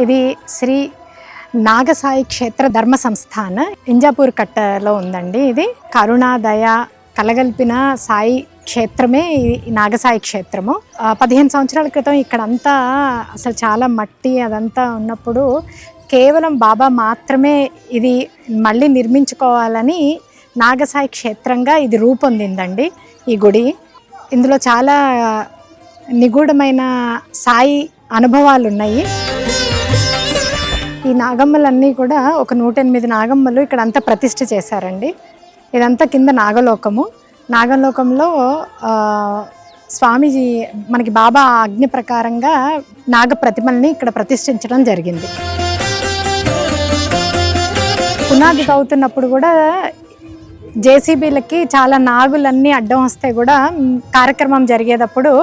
ఇది శ్రీ నాగసాయి క్షేత్ర ధర్మ సంస్థాన్ ఇంజాపూర్ కట్టలో ఉందండి. ఇది కరుణాదయ కలగలిపిన సాయి క్షేత్రమే ఈ నాగసాయి క్షేత్రము. 15 సంవత్సరాల క్రితం ఇక్కడంతా అసలు చాలా మట్టి అదంతా ఉన్నప్పుడు కేవలం బాబా మాత్రమే ఇది మళ్ళీ నిర్మించుకోవాలని నాగసాయి క్షేత్రంగా ఇది రూపొందిందండి ఈ గుడి. ఇందులో చాలా నిగూఢమైన సాయి అనుభవాలు ఉన్నాయి. ఈ నాగమ్మలన్నీ కూడా ఒక 108 నాగమ్మలు ఇక్కడ అంతా ప్రతిష్ఠ చేశారండి. ఇదంతా కింద నాగలోకము. నాగలోకంలో స్వామీజీ మనకి బాబా ఆజ్ఞ ప్రకారంగా నాగ ప్రతిమల్ని ఇక్కడ ప్రతిష్ఠించడం జరిగింది. పునాది తవ్వుతున్నప్పుడు కూడా జేసీబీలకి చాలా నాగులన్నీ అడ్డం వస్తే కూడా కార్యక్రమం జరిగేటప్పుడు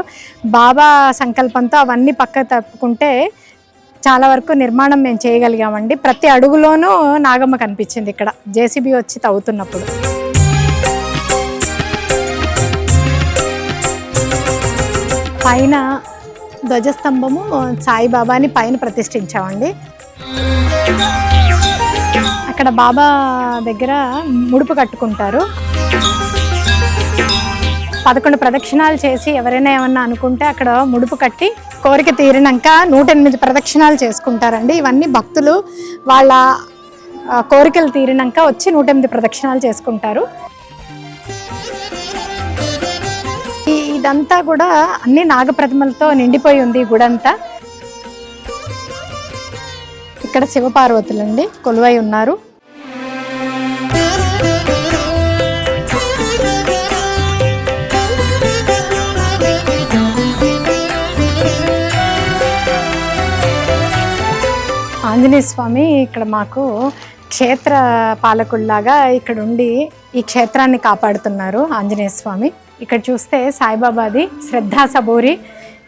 బాబా సంకల్పంతో అవన్నీ పక్క తప్పుకుంటే చాలా వరకు నిర్మాణం మేము చేయగలిగామండి. ప్రతి అడుగులోనూ నాగమ్మ కనిపించింది ఇక్కడ జేసీబీ వచ్చి తవ్వుతున్నప్పుడు. పైన ధ్వజస్తంభము సాయిబాబాని పైన ప్రతిష్ఠించామండి. అక్కడ బాబా దగ్గర ముడుపు కట్టుకుంటారు. 11 ప్రదక్షిణాలు చేసి ఎవరైనా ఏమన్నా అనుకుంటే అక్కడ ముడుపు కట్టి కోరిక తీరినాక 108 ప్రదక్షిణాలు చేసుకుంటారండి. ఇవన్నీ భక్తులు వాళ్ళ కోరికలు తీరినాక వచ్చి 108 ప్రదక్షిణాలు చేసుకుంటారు. ఇదంతా కూడా అన్ని నాగప్రతిమలతో నిండిపోయి ఉంది గుడంతా. ఇక్కడ శివపార్వతులండి కొలువై ఉన్నారు. ఆంజనేయ స్వామి ఇక్కడ మాకు క్షేత్ర పాలకుల్లాగా ఇక్కడ ఉండి ఈ క్షేత్రాన్ని కాపాడుతున్నారు ఆంజనేయ స్వామి. ఇక్కడ చూస్తే సాయిబాబాది శ్రద్ధా సబూరి.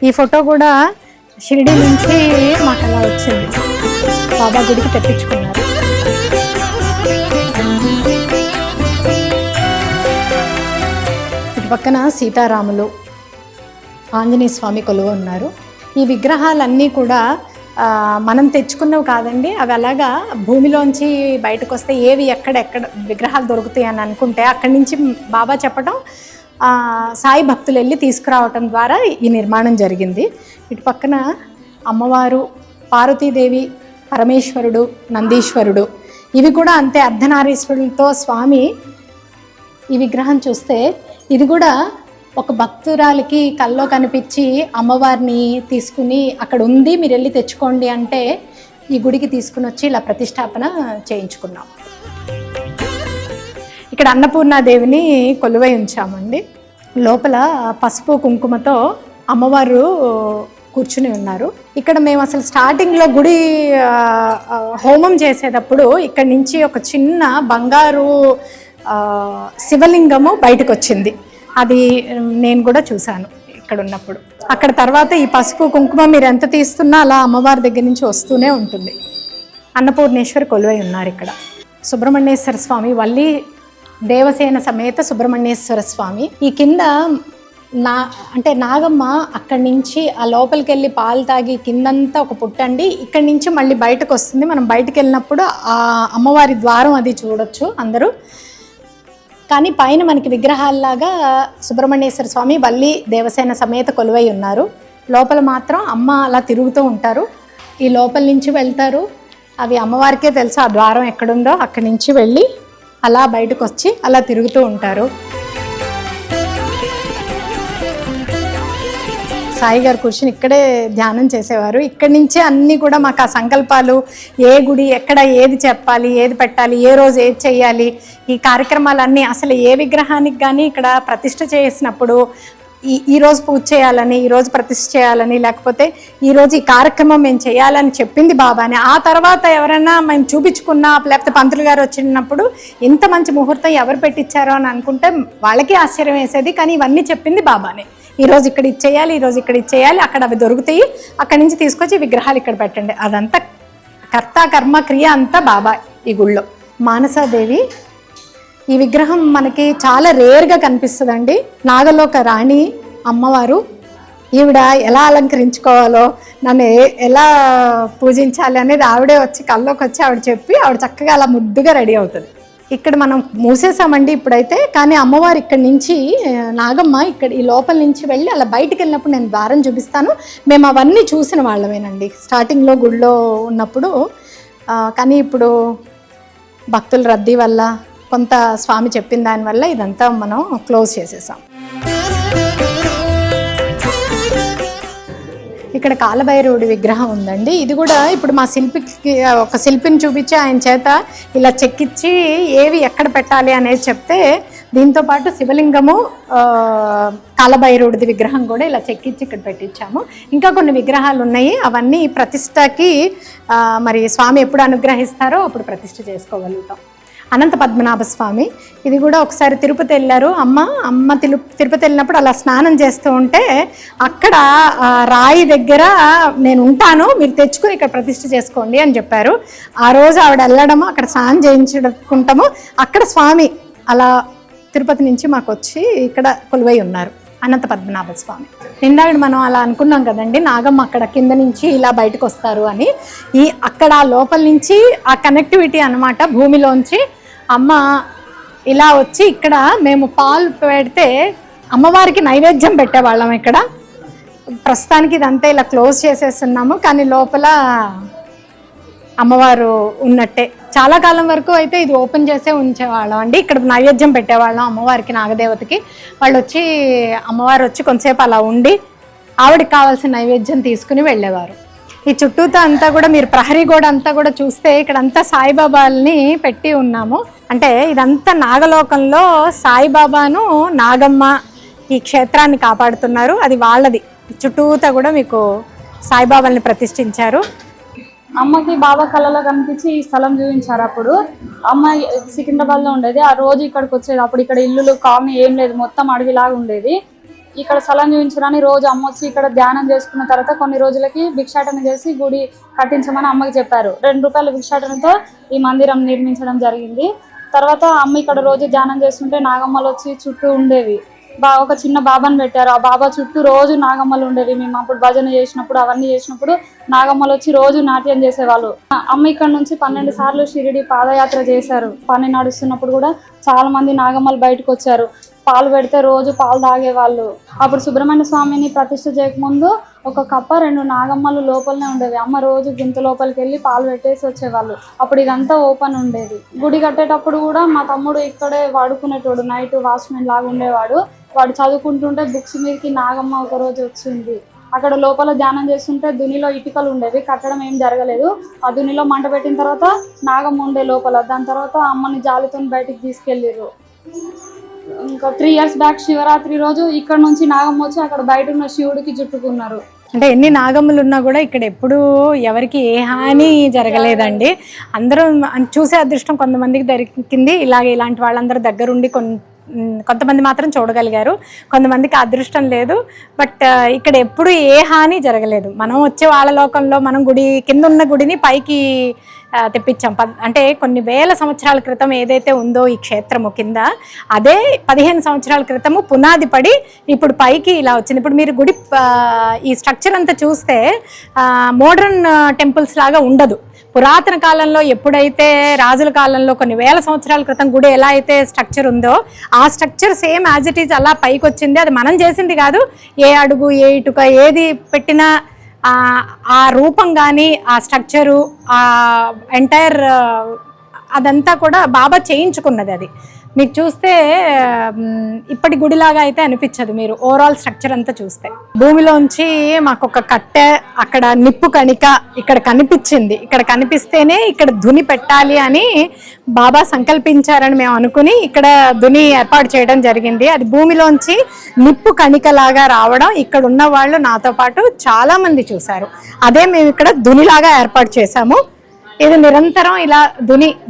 ఈ ఫోటో కూడా షిరిడి నుంచి మాకు అలా వచ్చింది, బాబా గుడికి తెప్పించుకున్నారు. ఇటు పక్కన సీతారాములు ఆంజనేయ స్వామి కొలువు ఉన్నారు. ఈ విగ్రహాలన్నీ కూడా మనం తెచ్చుకున్నవి కాదండి. అవి అలాగా భూమిలోంచి బయటకు వస్తే ఏవి ఎక్కడ విగ్రహాలు దొరుకుతాయి అని అనుకుంటే అక్కడి నుంచి బాబా చెప్పడం, సాయి భక్తులు వెళ్ళి తీసుకురావటం ద్వారా ఈ నిర్మాణం జరిగింది. ఇటు పక్కన అమ్మవారు, పార్వతీదేవి, పరమేశ్వరుడు, నందీశ్వరుడు ఇవి కూడా అంతే అర్ధనారీశ్వరులతో స్వామి. ఈ విగ్రహం చూస్తే ఇది కూడా ఒక భక్తురాలికి కల్లో కనిపించి అమ్మవారిని తీసుకుని అక్కడ ఉంది మీరు వెళ్ళి తెచ్చుకోండి అంటే ఈ గుడికి తీసుకుని వచ్చి ఇలా ప్రతిష్టాపన చేయించుకున్నాం. ఇక్కడ అన్నపూర్ణాదేవిని కొలువై ఉంచామండి. లోపల పసుపు కుంకుమతో అమ్మవారు కూర్చుని ఉన్నారు. ఇక్కడ మేము అసలు స్టార్టింగ్లో గుడి హోమం చేసేటప్పుడు ఇక్కడ నుంచి ఒక చిన్న బంగారు శివలింగము బయటకు వచ్చింది. అది నేను కూడా చూశాను ఇక్కడ ఉన్నప్పుడు. అక్కడ తర్వాత ఈ పసుపు కుంకుమ మీరు ఎంత తీస్తున్నా అలా అమ్మవారి దగ్గర నుంచి వస్తూనే ఉంటుంది. అన్నపూర్ణేశ్వరి కొలువై ఉన్నారు ఇక్కడ. సుబ్రహ్మణ్యేశ్వర స్వామి, వల్లి దేవసేన సమేత సుబ్రహ్మణ్యేశ్వర స్వామి. ఈ కింద నాగమ్మ అక్కడి నుంచి ఆ లోపలికి వెళ్ళి పాలు తాగి కిందంతా ఒక పుట్టండి. ఇక్కడి నుంచి మళ్ళీ బయటకు వస్తుంది. మనం బయటకు వెళ్ళినప్పుడు ఆ అమ్మవారి ద్వారం అది చూడొచ్చు అందరూ. కానీ పైన మనకి విగ్రహాల్లాగా సుబ్రహ్మణ్యేశ్వర స్వామి, వల్లి దేవసేన సమేత కొలువై ఉన్నారు. లోపల మాత్రం అమ్మ అలా తిరుగుతూ ఉంటారు. ఈ లోపల నుంచి వెళ్తారు. అవి అమ్మవారికే తెలుసు ఆ ద్వారం ఎక్కడుందో. అక్కడి నుంచి వెళ్ళి అలా బయటకు వచ్చి అలా తిరుగుతూ ఉంటారు. సాయి గారు కూర్చుని ఇక్కడే ధ్యానం చేసేవారు. ఇక్కడి నుంచే అన్నీ కూడా మాకు ఆ సంకల్పాలు, ఏ గుడి ఎక్కడ ఏది చెప్పాలి, ఏది పెట్టాలి, ఏ రోజు ఏది చేయాలి, ఈ కార్యక్రమాలన్నీ అసలు ఏ విగ్రహానికి కానీ ఇక్కడ ప్రతిష్ఠ చేసినప్పుడు ఈరోజు పూజ చేయాలని, ఈరోజు ప్రతిష్ఠ చేయాలని, లేకపోతే ఈరోజు ఈ కార్యక్రమం మేము చేయాలని చెప్పింది బాబానే. ఆ తర్వాత ఎవరైనా మేము చూపించుకున్నా లేకపోతే పంతులు గారు వచ్చినప్పుడు ఇంత మంచి ముహూర్తం ఎవరు పెట్టించారో అని అనుకుంటే వాళ్ళకి ఆశ్చర్యం వేసేది. కానీ ఇవన్నీ చెప్పింది బాబానే. ఈరోజు ఇక్కడ ఇచ్చేయాలి, ఈరోజు ఇక్కడ ఇచ్చేయాలి, అక్కడ అవి దొరుకుతాయి, అక్కడి నుంచి తీసుకొచ్చి విగ్రహాలు ఇక్కడ పెట్టండి. అదంతా కర్త కర్మ క్రియ అంతా బాబా ఈ గుళ్ళో. మానసాదేవి ఈ విగ్రహం మనకి చాలా రేర్గా కనిపిస్తుందండి. నాగలోక రాణి అమ్మవారు ఈవిడ ఎలా అలంకరించుకోవాలో, నన్ను ఎలా పూజించాలి అనేది ఆవిడే వచ్చి కల్లోకి వచ్చి ఆవిడ చెప్పి ఆవిడ చక్కగా అలా ముద్దుగా రెడీ అవుతుంది. ఇక్కడ మనం మూసేసామండి ఇప్పుడైతే. కానీ అమ్మవారు ఇక్కడి నుంచి నాగమ్మ ఇక్కడ ఈ లోపల నుంచి వెళ్ళి అలా బయటికి వెళ్ళినప్పుడు నేను ద్వారం చూపిస్తాను. మేము అవన్నీ చూసిన వాళ్ళమేనండి స్టార్టింగ్లో గుడిలో ఉన్నప్పుడు. కానీ ఇప్పుడు భక్తుల రద్దీ వల్ల, కొంత స్వామి చెప్పిన దానివల్ల ఇదంతా మనం క్లోజ్ చేసేసాం. ఇక్కడ కాలభైరవుడి విగ్రహం ఉందండి. ఇది కూడా ఇప్పుడు మా శిల్పికి ఒక శిల్పిని చూపించి ఆయన చేత ఇలా చెక్కిచ్చి ఏవి ఎక్కడ పెట్టాలి అనేది చెప్తే, దీంతో పాటు శివలింగము, కాలభైరవుడిది విగ్రహం కూడా ఇలా చెక్కిచ్చి ఇక్కడ పెట్టించాము. ఇంకా కొన్ని విగ్రహాలు ఉన్నాయి, అవన్నీ ప్రతిష్టకి మరి స్వామి ఎప్పుడు అనుగ్రహిస్తారో అప్పుడు ప్రతిష్ఠ చేసుకోగలుగుతాం. అనంత పద్మనాభ స్వామి, ఇది కూడా ఒకసారి తిరుపతి వెళ్ళారు అమ్మ తిరుపతి వెళ్ళినప్పుడు అలా స్నానం చేస్తూ ఉంటే అక్కడ రాయి దగ్గర నేను ఉంటాను, మీరు తెచ్చుకుని ఇక్కడ ప్రతిష్ఠ చేసుకోండి అని చెప్పారు. ఆ రోజు ఆవిడ వెళ్ళడము, అక్కడ స్నానం చేయించుకుంటాము. అక్కడ స్వామి అలా తిరుపతి నుంచి మాకు వచ్చి ఇక్కడ కొలువై ఉన్నారు అనంత పద్మనాభ స్వామి. ఇందాక మనం అలా అనుకున్నాం కదండి, నాగమ్మ అక్కడ కింద నుంచి ఇలా బయటకు వస్తారు అని. అక్కడ లోపల నుంచి ఆ కనెక్టివిటీ అన్నమాట. భూమిలోంచి అమ్మ ఇలా వచ్చి ఇక్కడ మేము పాలు పెడితే అమ్మవారికి నైవేద్యం పెట్టేవాళ్ళం. ఇక్కడ ప్రస్తుతానికి ఇదంతా ఇలా క్లోజ్ చేసేస్తున్నాము, కానీ లోపల అమ్మవారు ఉన్నట్టే. చాలా కాలం వరకు అయితే ఇది ఓపెన్ చేసే ఉంచేవాళ్ళం అండి. ఇక్కడ నైవేద్యం పెట్టేవాళ్ళం అమ్మవారికి, నాగదేవతకి. వాళ్ళు వచ్చి అమ్మవారు వచ్చి కొంతసేపు అలా ఉండి ఆవిడకి కావాల్సిన నైవేద్యం తీసుకుని వెళ్ళేవారు. ఈ చుట్టూతో అంతా కూడా మీరు ప్రహరీ గోడ అంతా కూడా చూస్తే ఇక్కడంతా సాయిబాబాల్ని పెట్టి ఉన్నాము. అంటే ఇదంతా నాగలోకంలో సాయిబాబాను నాగమ్మ ఈ క్షేత్రాన్ని కాపాడుతున్నారు. అది వాళ్ళది. చుట్టూతా కూడా మీకు సాయిబాబాల్ని ప్రతిష్ఠించారు. అమ్మకి బాబా కళలో కనిపించి ఈ స్థలం చూపించారు. అప్పుడు అమ్మ సికింద్రాబాద్లో ఉండేది. ఆ రోజు ఇక్కడికి వచ్చేది. అప్పుడు ఇక్కడ ఇల్లులు కాలనీ ఏం లేదు, మొత్తం అడవిలాగా ఉండేది. ఇక్కడ స్థలం చూపించడానికి రోజు అమ్మ వచ్చి ఇక్కడ ధ్యానం చేసుకున్న తర్వాత కొన్ని రోజులకి భిక్షాటన చేసి గుడి కట్టించమని అమ్మకి చెప్పారు. 2 రూపాయల భిక్షాటనతో ఈ మందిరం నిర్మించడం జరిగింది. తర్వాత అమ్మ ఇక్కడ రోజు ధ్యానం చేస్తుంటే నాగమ్మలు వచ్చి చుట్టూ ఉండేవి. ఒక చిన్న బాబాను పెట్టారు. ఆ బాబా చుట్టూ రోజు నాగమ్మలు ఉండేవి. మేము అప్పుడు భజన చేసినప్పుడు అవన్నీ చేసినప్పుడు నాగమ్మలు వచ్చి రోజు నాట్యం చేసేవాళ్ళు. అమ్మ ఇక్కడ నుంచి 12 సార్లు షిరిడి పాదయాత్ర చేశారు. పని నడుస్తున్నప్పుడు కూడా చాలా మంది నాగమ్మలు బయటకు వచ్చారు. పాలు పెడితే రోజు పాలు తాగేవాళ్ళు. అప్పుడు సుబ్రహ్మణ్య స్వామిని ప్రతిష్ఠ చేయకముందు ఒక కప్ప 2 నాగమ్మలు లోపలనే ఉండేవి. అమ్మ రోజు గుంత లోపలికి వెళ్ళి పాలు పెట్టేసి వచ్చేవాళ్ళు. అప్పుడు ఇదంతా ఓపెన్ ఉండేది. గుడి కట్టేటప్పుడు కూడా మా తమ్ముడు ఇక్కడే వాడుకునేటోడు, నైట్ వాచ్మెన్ లాగా ఉండేవాడు. వాడు చదువుకుంటుంటే బుక్స్ మీదకి నాగమ్మ ఒక రోజు వచ్చింది. అక్కడ లోపల ధ్యానం చేస్తుంటే దునిలో ఇటుకలు ఉండేవి, కట్టడం ఏం జరగలేదు. ఆ దునిలో మంట పెట్టిన తర్వాత నాగమ్మ ఉండే లోపల. దాని తర్వాత అమ్మని జాలితో బయటికి తీసుకెళ్ళిర్రు. ఇంకా 3 years బ్యాక్ శివరాత్రి రోజు ఇక్కడ నుంచి నాగమ్మ వచ్చి అక్కడ బయట ఉన్న శివుడికి చుట్టుకున్నారు. అంటే ఎన్ని నాగమ్మలు ఉన్నా కూడా ఇక్కడ ఎప్పుడూ ఎవరికి ఏ హాని జరగలేదండి. అందరూ చూసే అదృష్టం కొంతమందికి దొరికింది. ఇలాంటి వాళ్ళందరూ దగ్గరుండి కొంతమంది మాత్రం చూడగలిగారు, కొంతమందికి అదృష్టం లేదు. బట్ ఇక్కడ ఎప్పుడు ఏ హాని జరగలేదు. మనం వచ్చే వాళ్ళ లోకంలో మనం గుడి కింద ఉన్న గుడిని పైకి తెప్పించాం. అంటే కొన్ని వేల సంవత్సరాల క్రితం ఏదైతే ఉందో ఈ క్షేత్రము కింద, అదే 15 సంవత్సరాల క్రితము పునాది పడి ఇప్పుడు పైకి ఇలా వచ్చింది. ఇప్పుడు మీరు గుడి ఈ స్ట్రక్చర్ అంతా చూస్తే మోడర్న్ టెంపుల్స్ లాగా ఉండదు. పురాతన కాలంలో ఎప్పుడైతే రాజుల కాలంలో కొన్ని వేల సంవత్సరాల క్రితం గుడి ఎలా అయితే స్ట్రక్చర్ ఉందో ఆ structure same as it is అలా పైకి వచ్చింది. అది మనం చేసింది కాదు. ఏ అడుగు ఏ ఇటుక ఏది పెట్టినా ఆ రూపం కానీ ఆ స్ట్రక్చరు ఆ ఎంటైర్ అదంతా కూడా బాబా చేయించుకున్నది. అది మీకు చూస్తే ఇప్పటి గుడిలాగా అయితే అనిపించదు. మీరు ఓవరాల్ స్ట్రక్చర్ అంతా చూస్తే భూమిలోంచి మాకు ఒక కట్టె, అక్కడ నిప్పు కణిక ఇక్కడ కనిపించింది. ఇక్కడ కనిపిస్తేనే ఇక్కడ ధుని పెట్టాలి అని బాబా సంకల్పించారని మేము అనుకుని ఇక్కడ ధుని ఏర్పాటు చేయడం జరిగింది. అది భూమిలోంచి నిప్పు కణికలాగా రావడం ఇక్కడ ఉన్న వాళ్ళు నాతో పాటు చాలా మంది చూశారు. అదే మేము ఇక్కడ ధునిలాగా ఏర్పాటు చేశాము. ఇది నిరంతరం ఇలా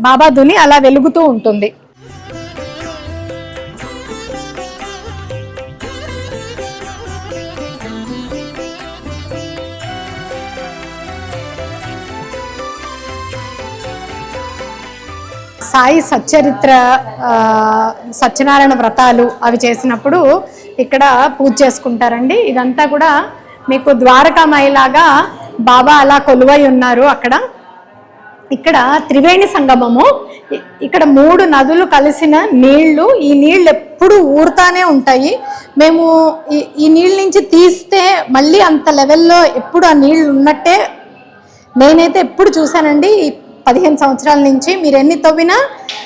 బాబా ధుని అలా వెలుగుతూ ఉంటుంది. సాయి సచ్చరిత్ర, సత్యనారాయణ వ్రతాలు అవి చేసినప్పుడు ఇక్కడ పూజ చేసుకుంటారండి. ఇదంతా కూడా మీకు ద్వారకామాయిలాగా బాబా అలా కొలువై ఉన్నారు. అక్కడ ఇక్కడ త్రివేణి సంగమము, ఇక్కడ 3 నదులు కలిసిన నీళ్లు. ఈ నీళ్ళు ఎప్పుడు ఊరుతానే ఉంటాయి. మేము ఈ నీళ్ళ నుంచి తీస్తే మళ్ళీ అంత లెవెల్లో ఎప్పుడు ఆ నీళ్ళు ఉన్నట్టే నేనైతే ఎప్పుడు చూశానండి. ఈ 15 సంవత్సరాల నుంచి మీరు ఎన్ని తవ్వినా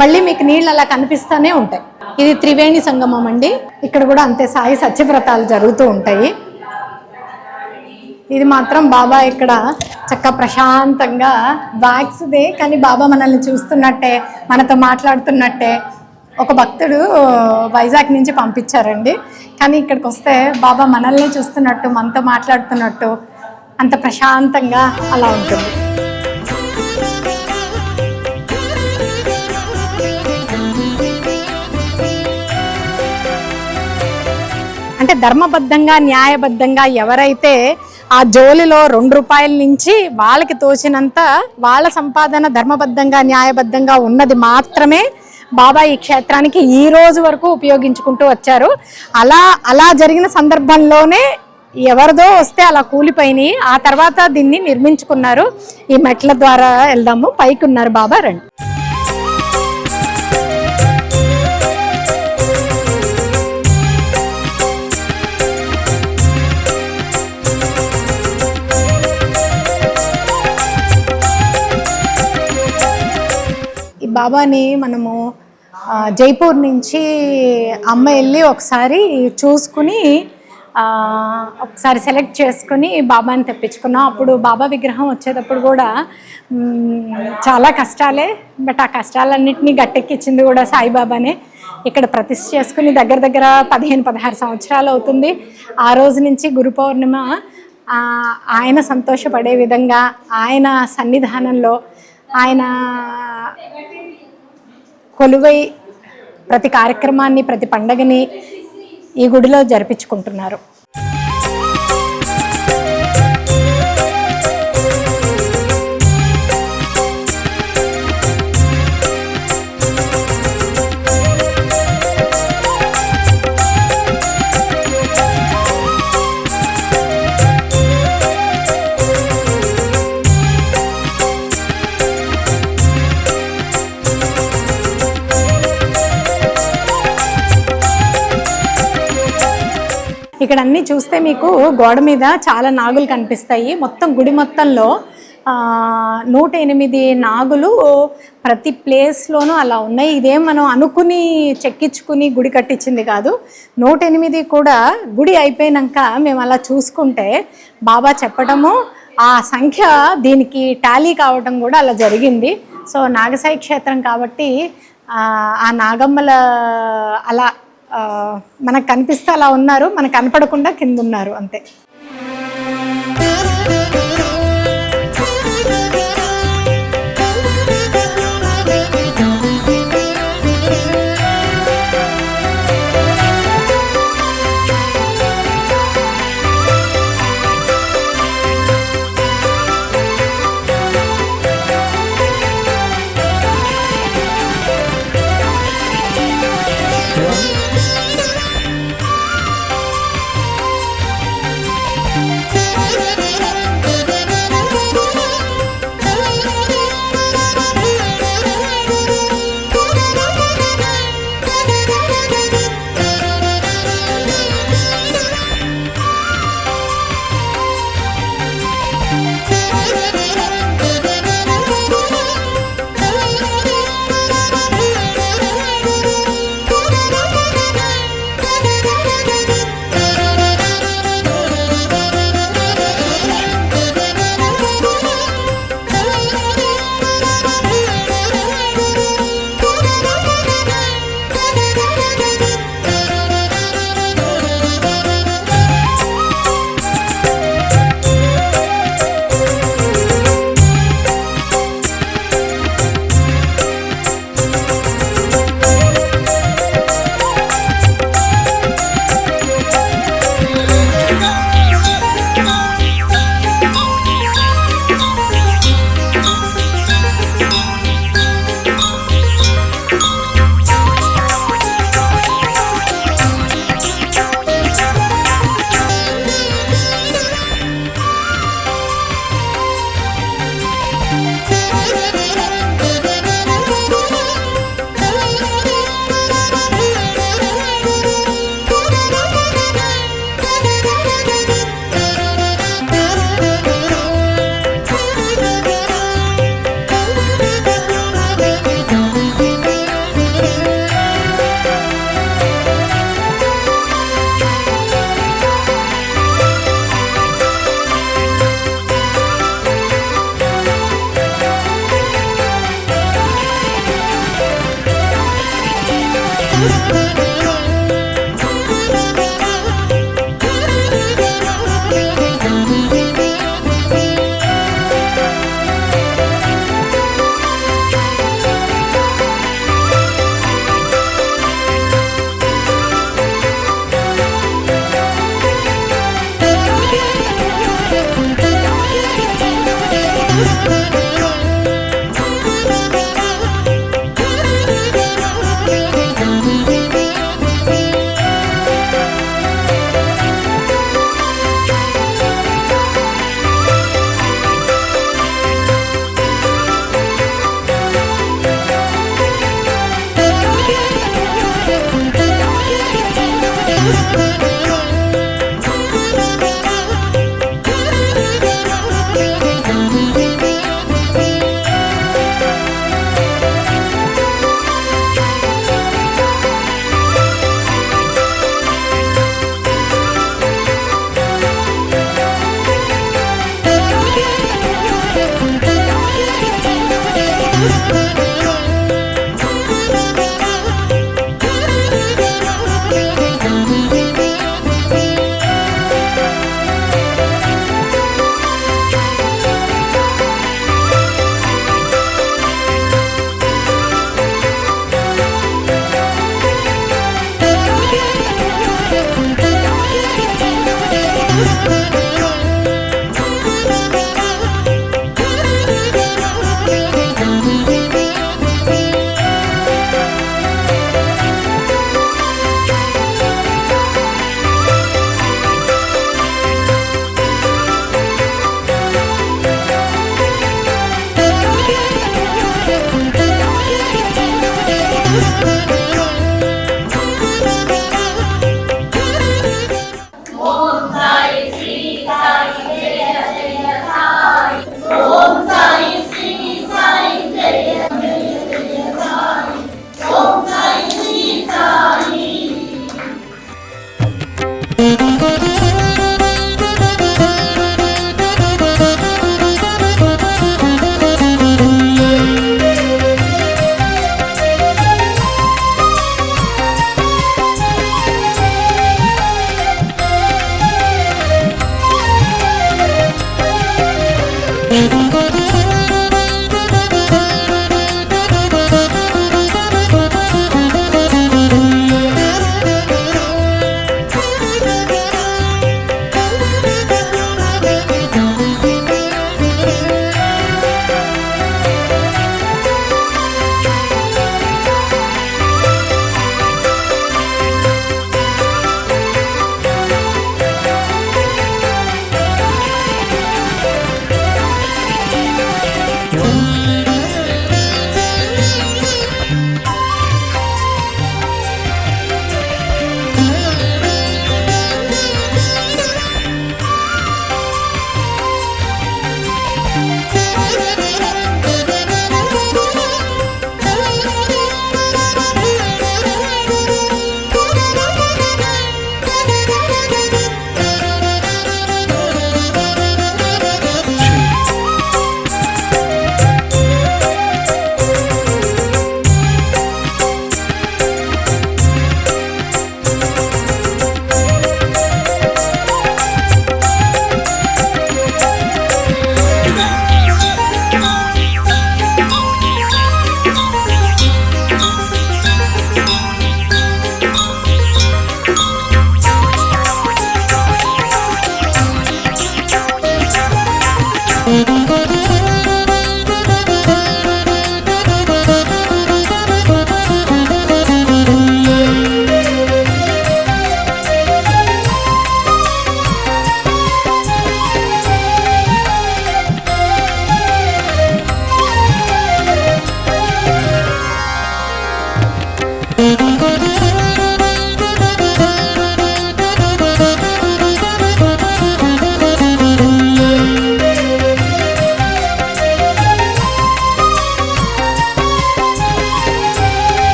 మళ్ళీ మీకు నీళ్ళు అలా కనిపిస్తూనే ఉంటాయి. ఇది త్రివేణి సంగమం అండి. ఇక్కడ కూడా అంతే సాయి సత్యవ్రతాలు జరుగుతూ ఉంటాయి. ఇది మాత్రం బాబా ఇక్కడ చక్కగా ప్రశాంతంగా వ్యాక్స్దే, కానీ బాబా మనల్ని చూస్తున్నట్టే, మనతో మాట్లాడుతున్నట్టే. ఒక భక్తుడు వైజాగ్ నుంచి పంపించారండి, కానీ ఇక్కడికి వస్తే బాబా మనల్ని చూస్తున్నట్టు, మనతో మాట్లాడుతున్నట్టు, అంత ప్రశాంతంగా అలా ఉంటుంది. అంటే ధర్మబద్ధంగా, న్యాయబద్ధంగా ఎవరైతే ఆ జోలిలో 2 రూపాయల నుంచి వాళ్ళకి తోచినంత వాళ్ళ సంపాదన ధర్మబద్ధంగా, న్యాయబద్ధంగా ఉన్నది మాత్రమే బాబా ఈ క్షేత్రానికి ఈ రోజు వరకు ఉపయోగించుకుంటూ వచ్చారు. అలా జరిగిన సందర్భంలోనే ఎవరిదో వస్తే అలా కూలిపోయినాయి. ఆ తర్వాత దీన్ని నిర్మించుకున్నారు. ఈ మెట్ల ద్వారా వెళ్దాము, పైకి ఉన్నారు బాబా, రండి. ఈ బాబాని మనము జైపూర్ నుంచి అమ్మ వెళ్ళి ఒకసారి చూసుకుని ఒకసారి సెలెక్ట్ చేసుకుని బాబాని తెప్పించుకున్నాం. అప్పుడు బాబా విగ్రహం వచ్చేటప్పుడు కూడా చాలా కష్టాలే, బట్ ఆ కష్టాలన్నింటినీ గట్టెక్కించింది కూడా సాయిబాబానే. ఇక్కడ ప్రతిష్ఠ చేసుకుని దగ్గర 15-16 సంవత్సరాలు అవుతుంది. ఆ రోజు నుంచి గురు పౌర్ణిమ ఆయన సంతోషపడే విధంగా, ఆయన సన్నిధానంలో ఆయన కొలువై ప్రతి కార్యక్రమాన్ని, ప్రతి పండగని ఈ గుడిలో జరిపించుకుంటున్నారు. ఇక్కడ అన్నీ చూస్తే మీకు గోడ మీద చాలా నాగులు కనిపిస్తాయి. మొత్తం గుడి మొత్తంలో 108 నాగులు ప్రతి ప్లేస్లోనూ అలా ఉన్నాయి. ఇదేం మనం అనుకుని చెక్కించుకుని గుడి కట్టించింది కాదు. 108 కూడా గుడి అయిపోయినాక మేము అలా చూసుకుంటే బాబా చెప్పటము, ఆ సంఖ్య దీనికి టాలీ కావటం కూడా అలా జరిగింది. సో నాగసాయి క్షేత్రం కాబట్టి ఆ నాగమ్మల అలా మనకు కనిపిస్తే అలా ఉన్నారు, మనకు కనపడకుండా కింద ఉన్నారు అంతే.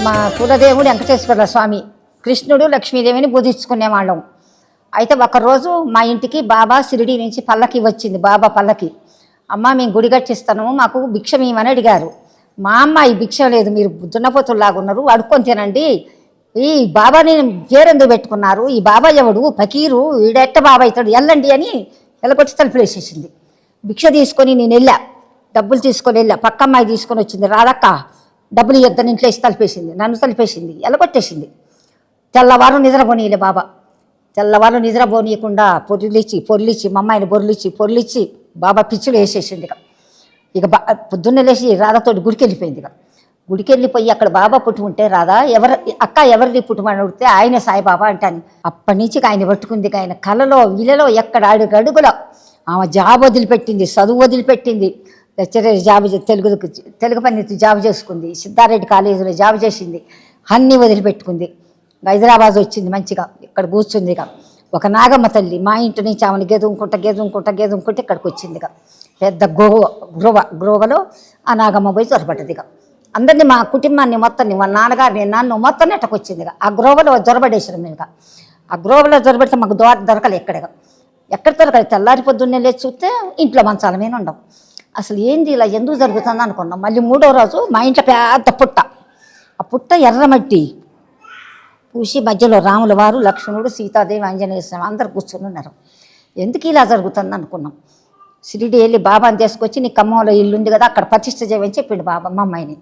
మా కులదేవుడు వెంకటేశ్వర స్వామి, కృష్ణుడు లక్ష్మీదేవిని పూజించుకునేవాళ్ళం. అయితే ఒకరోజు మా ఇంటికి బాబా షిరిడి నుంచి పల్లకి వచ్చింది. బాబా పల్లకి, అమ్మ మేము గుడి కట్టిస్తాను, మాకు భిక్ష మేమని అడిగారు. మా అమ్మ ఈ భిక్ష లేదు, మీరు దున్నపోతుల్లాగా ఉన్నారు, అడుక్కొని తినండి, ఈ బాబాని పేరెందుకు పెట్టుకున్నారు, ఈ బాబా ఎవడు ఫకీరు, వీడెట్ట బాబా అవుతాడు, వెళ్ళండి అని ఎలకొచ్చి తలుపులేసేసింది. భిక్ష తీసుకొని నేను వెళ్ళా, డబ్బులు తీసుకొని వెళ్ళా. పక్క అమ్మాయి తీసుకొని వచ్చింది, రాదక్క డబ్బులు ఇద్దరు ఇంట్లో వేసి తలిపేసింది, నన్ను తలిపేసింది, ఎలగొట్టేసింది. తెల్లవారు నిద్రపోనీయలే బాబా, తెల్లవారు నిద్రపోనీయకుండా పొర్లిచ్చి మా అమ్మాయిని పొర్లిచ్చి బాబా పిచ్చులు వేసేసింది. ఇక పొద్దున్నే లేచి రాధతోటి గుడికి వెళ్ళిపోయింది. గుడికి వెళ్ళిపోయి అక్కడ బాబా పుట్టి ఉంటే రాధా ఎవరిది పుట్టుమని అడిగితే ఆయన సాయిబాబా అంటాను. అప్పటి నుంచి ఆయన పట్టుకుంది. ఆయన కళలో వీళ్ళలో ఎక్కడ అడుగడుగులో ఆమె జాబ్ వదిలిపెట్టింది, చదువు వదిలిపెట్టింది, లెక్చరర్ జాబ్ తెలుగు పండితు జాబ్ చేసుకుంది, సిద్ధారెడ్డి కాలేజీలో జాబ్ చేసింది, అన్నీ వదిలిపెట్టుకుంది. హైదరాబాద్ వచ్చింది, మంచిగా ఇక్కడ కూర్చుంది. ఒక నాగమ్మ తల్లి మా ఇంటి నుంచి ఆమెను గెదుంకుంటే ఇక్కడికి వచ్చింది. పెద్ద గ్రోవలో ఆ నాగమ్మ పోయి జ్వరపడ్డది. అందరినీ మా కుటుంబాన్ని మొత్తాన్ని, మా నాన్నగారిని నన్ను మొత్తం నెట్టకొచ్చింది. ఆ గ్రోవలో జ్వరపడేసారు మేము. ఆ గ్రోవలో జ్వరపడితే మాకు దొరకలే, ఎక్కడ దొరకలేదు. తెల్లారి పొద్దున్నే లేచి చూస్తే ఇంట్లో మంచాల మీద ఉండవు. అసలు ఏంది ఇలా ఎందుకు జరుగుతుంది అనుకున్నాం. మళ్ళీ 3వ రోజు మా ఇంట్లో పెద్ద పుట్ట, ఆ పుట్ట ఎర్రమట్టి పూసి మధ్యలో రాముల వారు, లక్ష్మణుడు, సీతాదేవి, ఆంజనేయ స్వామి అందరు కూర్చొని ఉన్నారు. ఎందుకు ఇలా జరుగుతుంది అనుకున్నాం. షిరిడి వెళ్ళి బాబాని తీసుకొచ్చి నీ ఖమ్మంలో ఇల్లు ఉంది కదా అక్కడ ప్రతిష్ఠ చేయమని చెప్పిండు బాబా. మా అమ్మాయిని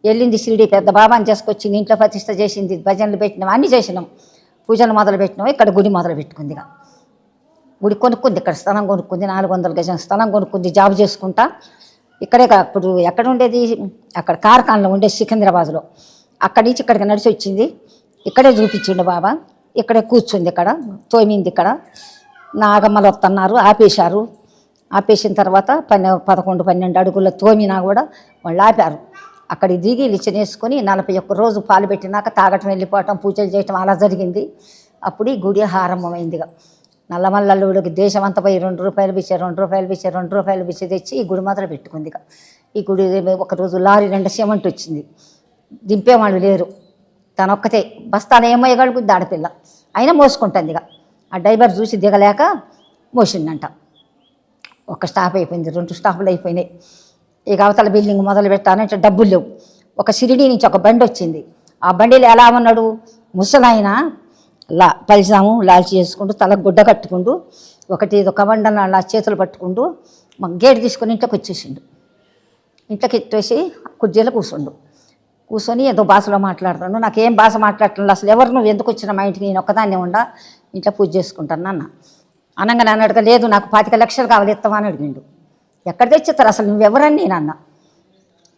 వెళ్ళింది షిరిడి, పెద్ద బాబాని తీసుకొచ్చి ఇంట్లో ప్రతిష్ఠ చేసింది, భజనలు పెట్టినాం, అన్నీ చేసినాం, పూజలు మొదలు పెట్టినాం. ఇక్కడ గుడి మొదలు పెట్టుకుంది. గుడి కొనుక్కుంది, ఇక్కడ స్థలం కొనుక్కుంది, 400 గజం స్థలం కొనుక్కుంది, జాబ్ చేసుకుంటా. ఇక్కడే అప్పుడు ఎక్కడ ఉండేది, అక్కడ కార్ఖానలో ఉండేది సికింద్రాబాద్లో. అక్కడి నుంచి ఇక్కడికి నడిచి వచ్చింది. ఇక్కడే చూపించిండు బాబా, ఇక్కడే కూర్చుంది, ఇక్కడ తోమింది. ఇక్కడ నాగమ్మలు వస్తున్నారు, ఆపేసిన తర్వాత 11-12 అడుగుల తోమినా కూడా వాళ్ళు ఆపారు. అక్కడికి దిగి లిచ్చనేసుకొని 41 రోజు పాలు పెట్టినాక తాగటం, వెళ్ళిపోవటం, పూజలు చేయటం అలా జరిగింది. అప్పుడు ఈ గుడి ఆరంభమైంది. నల్లమల్లల్లుడికి దేశం అంతా పోయి 2 రూపాయలు బిచ్చ తెచ్చి ఈ గుడి మొదలు పెట్టుకుంది. ఈ గుడి ఒకరోజు లారీ 2 సిమెంట్ వచ్చింది, దింపేవాళ్ళు లేరు, తనొక్కతే బస్తాను ఏమయ్యగలుగుద్ది ఆడపిల్ల, అయినా మోసుకుంటుంది. ఆ డ్రైవర్ చూసి దిగలేక మోసిందంట. ఒక స్టాప్ అయిపోయింది, 2 స్టాపులు అయిపోయినాయి. ఇక అవతల బిల్డింగ్ మొదలు పెట్టాలంటే డబ్బులు లేవు. ఒక షిరిడి నుంచి ఒక బండి వచ్చింది. ఆ బండిలో ఎలా ఉన్నాడు, ముసలాయన పలిసాము లాల్చి చేసుకుంటూ, తలకు గుడ్డ కట్టుకుంటూ, ఒక బండను అలా చేతులు పట్టుకుంటూ మాకు గేట్ తీసుకొని ఇంట్లోకి వచ్చేసిండు. ఇంట్లోకి ఎత్తేసి కుర్చీలో కూర్చొని ఏదో భాషలో మాట్లాడుతాను. నాకేం భాష మాట్లాడుతున్నాను, అసలు ఎవరు నువ్వు ఎందుకు వచ్చిన మా ఇంటికి, నేను ఒక్కదాన్నే ఉండా ఇంట్లో పూజ చేసుకుంటాను అన్న. అనగా నన్ను అడగ, లేదు నాకు 25 లక్షలు కావాలి, ఇస్తావా అని అడిగిండు. ఎక్కడ తెచ్చిస్తారు అసలు, నువ్వెవరని నేను అన్నా.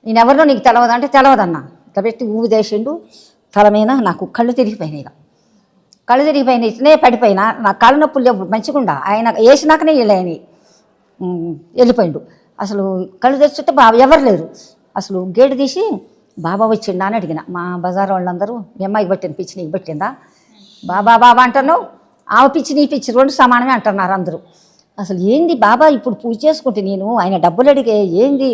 నేనెవరినో నీకు తెలవదా అంటే తెలవదన్నా. ఇట్లా పెట్టి ఊదేసిండు తల మీద. నాకు కళ్ళు తిరిగిపోయినాయి, ఇట్లనే పడిపోయినా. నా కాళ్ళ నొప్పులు లేవు మంచిగుండా. ఆయన వేసినాకనే వెళ్ళిపోయిండు. అసలు కళ్ళు తెచ్చుంటే బాబా ఎవరు లేరు. అసలు గేటు తీసి బాబా వచ్చిండా అని అడిగిన. మా బజార్ వాళ్ళందరూ మీ అమ్మాయికి పట్టింది, పిచ్చి నీకు పట్టిందా, బాబా అంటున్నావు, ఆమె పిచ్చి నీ పిచ్చి 2 సమానమే అంటున్నారు అందరూ. అసలు ఏంది బాబా ఇప్పుడు పూజ చేసుకుంటే నేను ఆయన డబ్బులు అడిగే ఏంది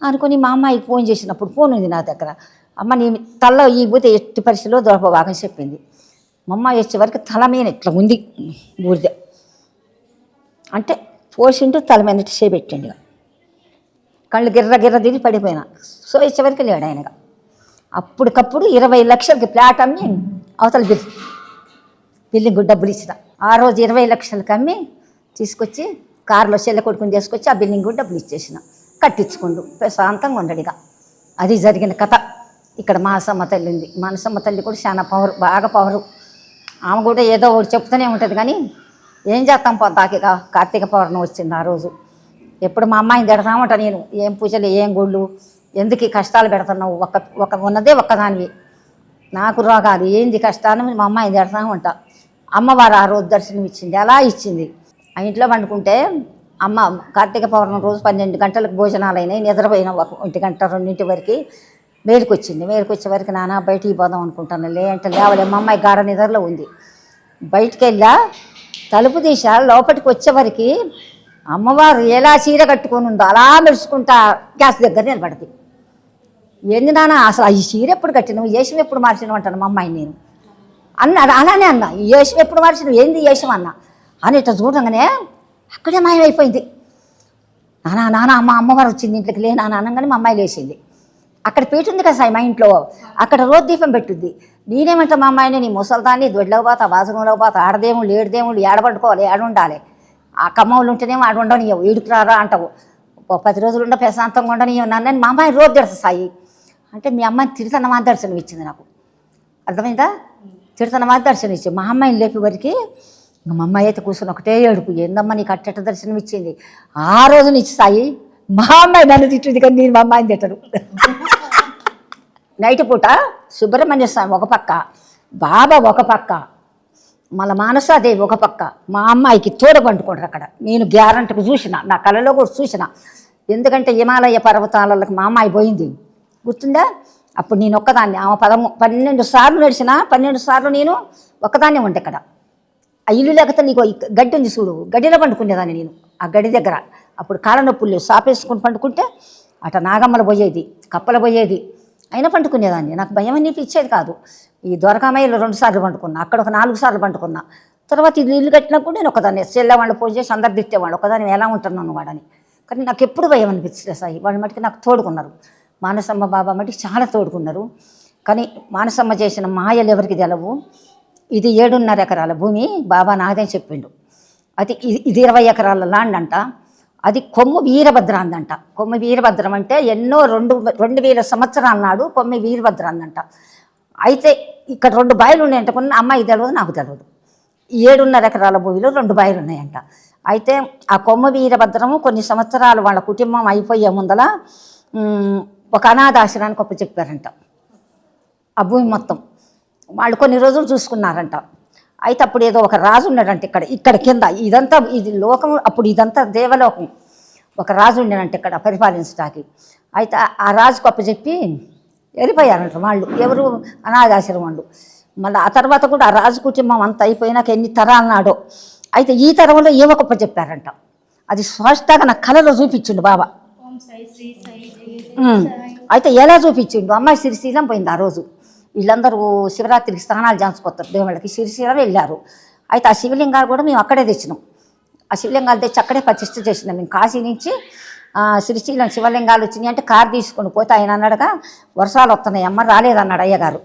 అనుకుని మా అమ్మాయికి ఫోన్ చేసినప్పుడు ఫోన్ ఉంది నా దగ్గర. అమ్మ నీ తల్ల ఈ పోతే ఎట్టి పరిస్థితిలో దొరకబాగని చెప్పింది. మా అమ్మాయి వచ్చే వరకు తల మీద ఇట్లా ఉంది బూడిద, అంటే పోసిండు తల మీద చేపెట్టిండు. కళ్ళు గిర్ర తిరిగి పడిపోయినా. సో వచ్చేవరకు లేడు ఆయనగా. అప్పటికప్పుడు 20 లక్షలకి ప్లాట్ అమ్మి అవతల బిల్డింగ్ డబ్బులు ఇచ్చిన. ఆ రోజు 20 లక్షలకి అమ్మి తీసుకొచ్చి కారులో చెల్లె కొడుకుని తీసుకొచ్చి ఆ బిల్డింగ్ డబ్బులు ఇచ్చేసిన. కట్టించుకుండు ప్రశాంతంగా ఉండడిగా. అది జరిగిన కథ. ఇక్కడ మానసమ్మ తల్లి ఉంది. మానసమ్మ తల్లి కూడా చాలా బాగా పవరు. ఆమె కూడా ఏదో ఒకటి చెప్తూనే ఉంటుంది. కానీ ఏం చేస్తాం పొద్దాకి కార్తీక పౌర్ణమి వచ్చింది ఆ రోజు. ఎప్పుడు మా అమ్మాయిని తిడతామంట నేను, ఏం పూజలు ఏం గుళ్ళు, ఎందుకు ఈ కష్టాలు పెడుతున్నావు, ఉన్నదే ఒక్కదానివి, నాకు రోగాలు ఏంది కష్టాన్ని మా అమ్మాయిని తిడతామంట. అమ్మవారు ఆ రోజు దర్శనం ఇచ్చింది, అలా ఇచ్చింది. ఆ ఇంట్లో వండుకుంటే అమ్మ కార్తీక పౌర్ణమి రోజు 12 గంటలకు భోజనాలు అయినాయి. నిద్రపోయిన 1 గంట 2 వరకు మేలుకొచ్చింది. మేలుకొచ్చే వరకు నాన్న బయటికి పోదాం అనుకుంటాను, లేదంటే లేవలే, మా అమ్మాయి గాఢ నిద్రలో ఉంది. బయటికి వెళ్ళా తలుపు తీసా, లోపలికి వచ్చేవరకు అమ్మవారు ఎలా చీర కట్టుకొని ఉందో అలా మెరుచుకుంటా గ్యాస్ దగ్గర నిలబడింది. ఏంది నాన్న అసలు ఈ చీర ఎప్పుడు కట్టినావు, వేషం ఎప్పుడు మార్చినావు అంటాను మా అమ్మాయిని నేను అలానే అన్నా. ఈ వేషం ఎప్పుడు మార్చినావు, ఏంది వేషం అన్నా అని ఇట్లా చూడంగానే అక్కడే మాయమైపోయింది. నాన్న మా అమ్మవారు వచ్చింది ఇంట్లోకి లే నాన్న అనగానే మా అమ్మాయి లేచింది. అక్కడ పెట్టుంది కదా సాయి మా ఇంట్లో, అక్కడ రోజు దీపం పెట్టుద్ది. నేనేమంటా మా అమ్మాయిని, నీ ముసలిదాన్ని దొడ్లోకి పోతా, బాత్రూంలోకి పోతా, ఆడదేముళ్ళు ఏడుదేముళ్ళు ఏడబడుకోవాలి, ఏడుండాలి. ఆ కమ్మవులు ఉంటేనేమో ఆడు ఉండనియవు, ఈడుకు రారా అంటావు, 10 రోజులు ఉండ ప్రశాంతంగా ఉండనియవు నన్ను. మా అమ్మాయి రోజు తిడతా సాయి అంటే మీ అమ్మాయిని తిడుతున్న మా దర్శనం ఇచ్చింది నాకు. అర్థమైందా? తిడుతున్న మా దర్శనం ఇచ్చింది. మా అమ్మాయిని లేపే వరకు మా అమ్మాయి అయితే కూర్చొని ఒకటే ఏడుపు, ఏందమ్మా నీకు అట్టెట్ట దర్శనం ఇచ్చింది. ఆ రోజు నుంచి సాయి మా అమ్మాయి నన్ను తిట్టింది కానీ నేను మా అమ్మాయిని తిట్టను. నైట్ పూట సుబ్రహ్మణ్య స్వామి ఒక పక్క, బాబా ఒక పక్క, మళ్ళీ మానసాదేవి ఒక పక్క, మా అమ్మాయికి తోడ పండుకుంటారు అక్కడ. నేను గ్యారంటీకి చూసిన, నా కళలో కూడా చూసిన. ఎందుకంటే హిమాలయ పర్వతాలకు మా అమ్మాయి పోయింది గుర్తుందా? అప్పుడు నేను ఒక్కదాన్ని, ఆమె 12 సార్లు నడిచిన 12 సార్లు నేను ఒక్కదాన్నే ఉంటే ఇక్కడ. ఆ ఇల్లు లేకపోతే నీకు గడ్డి ఉంది చూడు, గడ్డిలో పండుకునేదాన్ని నేను. ఆ గడ్డి దగ్గర అప్పుడు కాళ్ళ నొప్పులు లేవు, సాపేసుకొని పండుకుంటే అట నాగమ్మలు పోయేది, కప్పలు పోయేది, అయినా పండుకునేదాన్ని. నాకు భయం అనేది ఇచ్చేది కాదు. ఈ ద్వారకామయ్యలో 2 సార్లు పండుకున్నా, అక్కడ ఒక 4 సార్లు పండుకున్నా. తర్వాత ఇది ఇల్లు కట్టినప్పుడు నేను ఒకదాన్ని చెల్లెవాళ్ళు ఫోన్ చేసి అందరు తిట్టేవాళ్ళు, ఒకదాన్ని ఎలా ఉంటున్నాను వాడని. కానీ నాకు ఎప్పుడు భయం అనిపించలే సాయి. వాళ్ళ మటుకు నాకు తోడుకున్నారు. మానసమ్మ బాబా మటుకు చాలా తోడుకున్నారు. కానీ మానసమ్మ చేసిన మాయలు ఎవరికి తెలవు. ఇది 7.5 ఎకరాల భూమి బాబా నాదే చెప్పిండు. అది ఇది 20 ఎకరాల ల్యాండ్ అంట. అది కొమ్ము వీరభద్ర అందంట. కొమ్ము వీరభద్రం అంటే ఎన్నో 2000 సంవత్సరాల నాడు కొమ్మి వీరభద్ర అందంట. అయితే ఇక్కడ 2 బావిలు ఉన్నాయంట. కొన్ని అమ్మాయి తెలియదు, నాకు తెలియదు. 7.5 ఎకరాల భూమిలో 2 బావిలు ఉన్నాయంట. అయితే ఆ కొమ్ము వీరభద్రము కొన్ని సంవత్సరాలు వాళ్ళ కుటుంబం అయిపోయే ముందల ఒక అనాథాశ్రమానికి చెప్పారంట. ఆ భూమి మొత్తం వాళ్ళు కొన్ని రోజులు చూసుకున్నారంట. అయితే అప్పుడు ఏదో ఒక రాజు ఉన్నాడంటే ఇక్కడ కింద ఇదంతా ఇది లోకం, అప్పుడు ఇదంతా దేవలోకం. ఒక రాజు ఉండేనంటే ఇక్కడ పరిపాలించడానికి. అయితే ఆ రాజుకు అప్పచెప్పి వెళ్ళిపోయారంట వాళ్ళు, ఎవరు అనాథాశ్రమం వాళ్ళు. మళ్ళీ ఆ తర్వాత కూడా ఆ రాజు కుటుంబం అంతా అయిపోయినాక ఎన్ని తరాలు నాడో. అయితే ఈ తరంలో ఏమో గొప్ప చెప్పారంట. అది స్పష్టంగా నా కళలో చూపించిండు బాబా. అయితే ఎలా చూపించిండు, అమ్మాయి శ్రీశైలం పోయింది ఆ రోజు. వీళ్ళందరూ శివరాత్రికి స్నానాలు చేయించుకొస్తారు దేవుళ్ళకి, శ్రీశైలం వెళ్ళారు. అయితే ఆ శివలింగాలు కూడా మేము అక్కడే తెచ్చినాం. ఆ శివలింగాలు తెచ్చి అక్కడే ప్రతిష్ఠ చేసినాం. మేము కాశీ నుంచి శ్రీశైలం శివలింగాలు వచ్చినాయి అంటే కారు తీసుకొని పోతే ఆయన అన్నాడుగా వర్షాలు వస్తున్నాయి అమ్మ, రాలేదన్నాడు అయ్యగారు.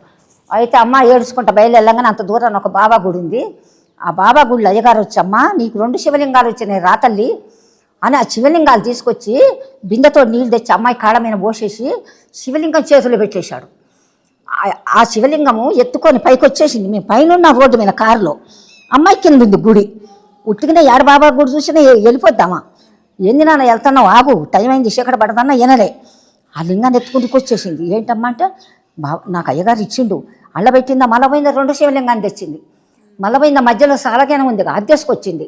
అయితే అమ్మ ఏడుచుకుంటా బయలుదేరంగానే అంత దూరాన్ని ఒక బాబా గుడి ఉంది. ఆ బాబా గుడిలో అయ్యగారు వచ్చి, అమ్మ నీకు 2 శివలింగాలు వచ్చినాయి రాతల్లి అని ఆ శివలింగాలు తీసుకొచ్చి బిందెతో నీళ్ళు తెచ్చి అమ్మాయి కాళ్ళ మీద పోసేసి శివలింగం చేతులు పెట్టేశాడు. ఆ శివలింగము ఎత్తుకొని పైకి వచ్చేసింది. మేము పైన రోడ్డు మీద కారులో, అమ్మాయి కింద ఉంది గుడి. ఉట్టిగానే ఏడు బాబా గుడి చూసినా వెళ్ళిపోద్దామా, ఏంది నాన్న వెళ్తున్నావు, ఆగు టైం అయింది చీకటి పడదన్నా వినలే. ఆ లింగాన్ని ఎత్తుకుంటూ వచ్చేసింది. ఏంటమ్మా అంటే నాకు అయ్యగారు ఇచ్చిండు. అల్లబెట్టిందా మళ్ళీ పోయిందా 2 శివలింగాన్ని తెచ్చింది. మళ్ళీ పోయిందా మధ్యలో సాలకైనా ఉంది అది తీసుకొచ్చింది.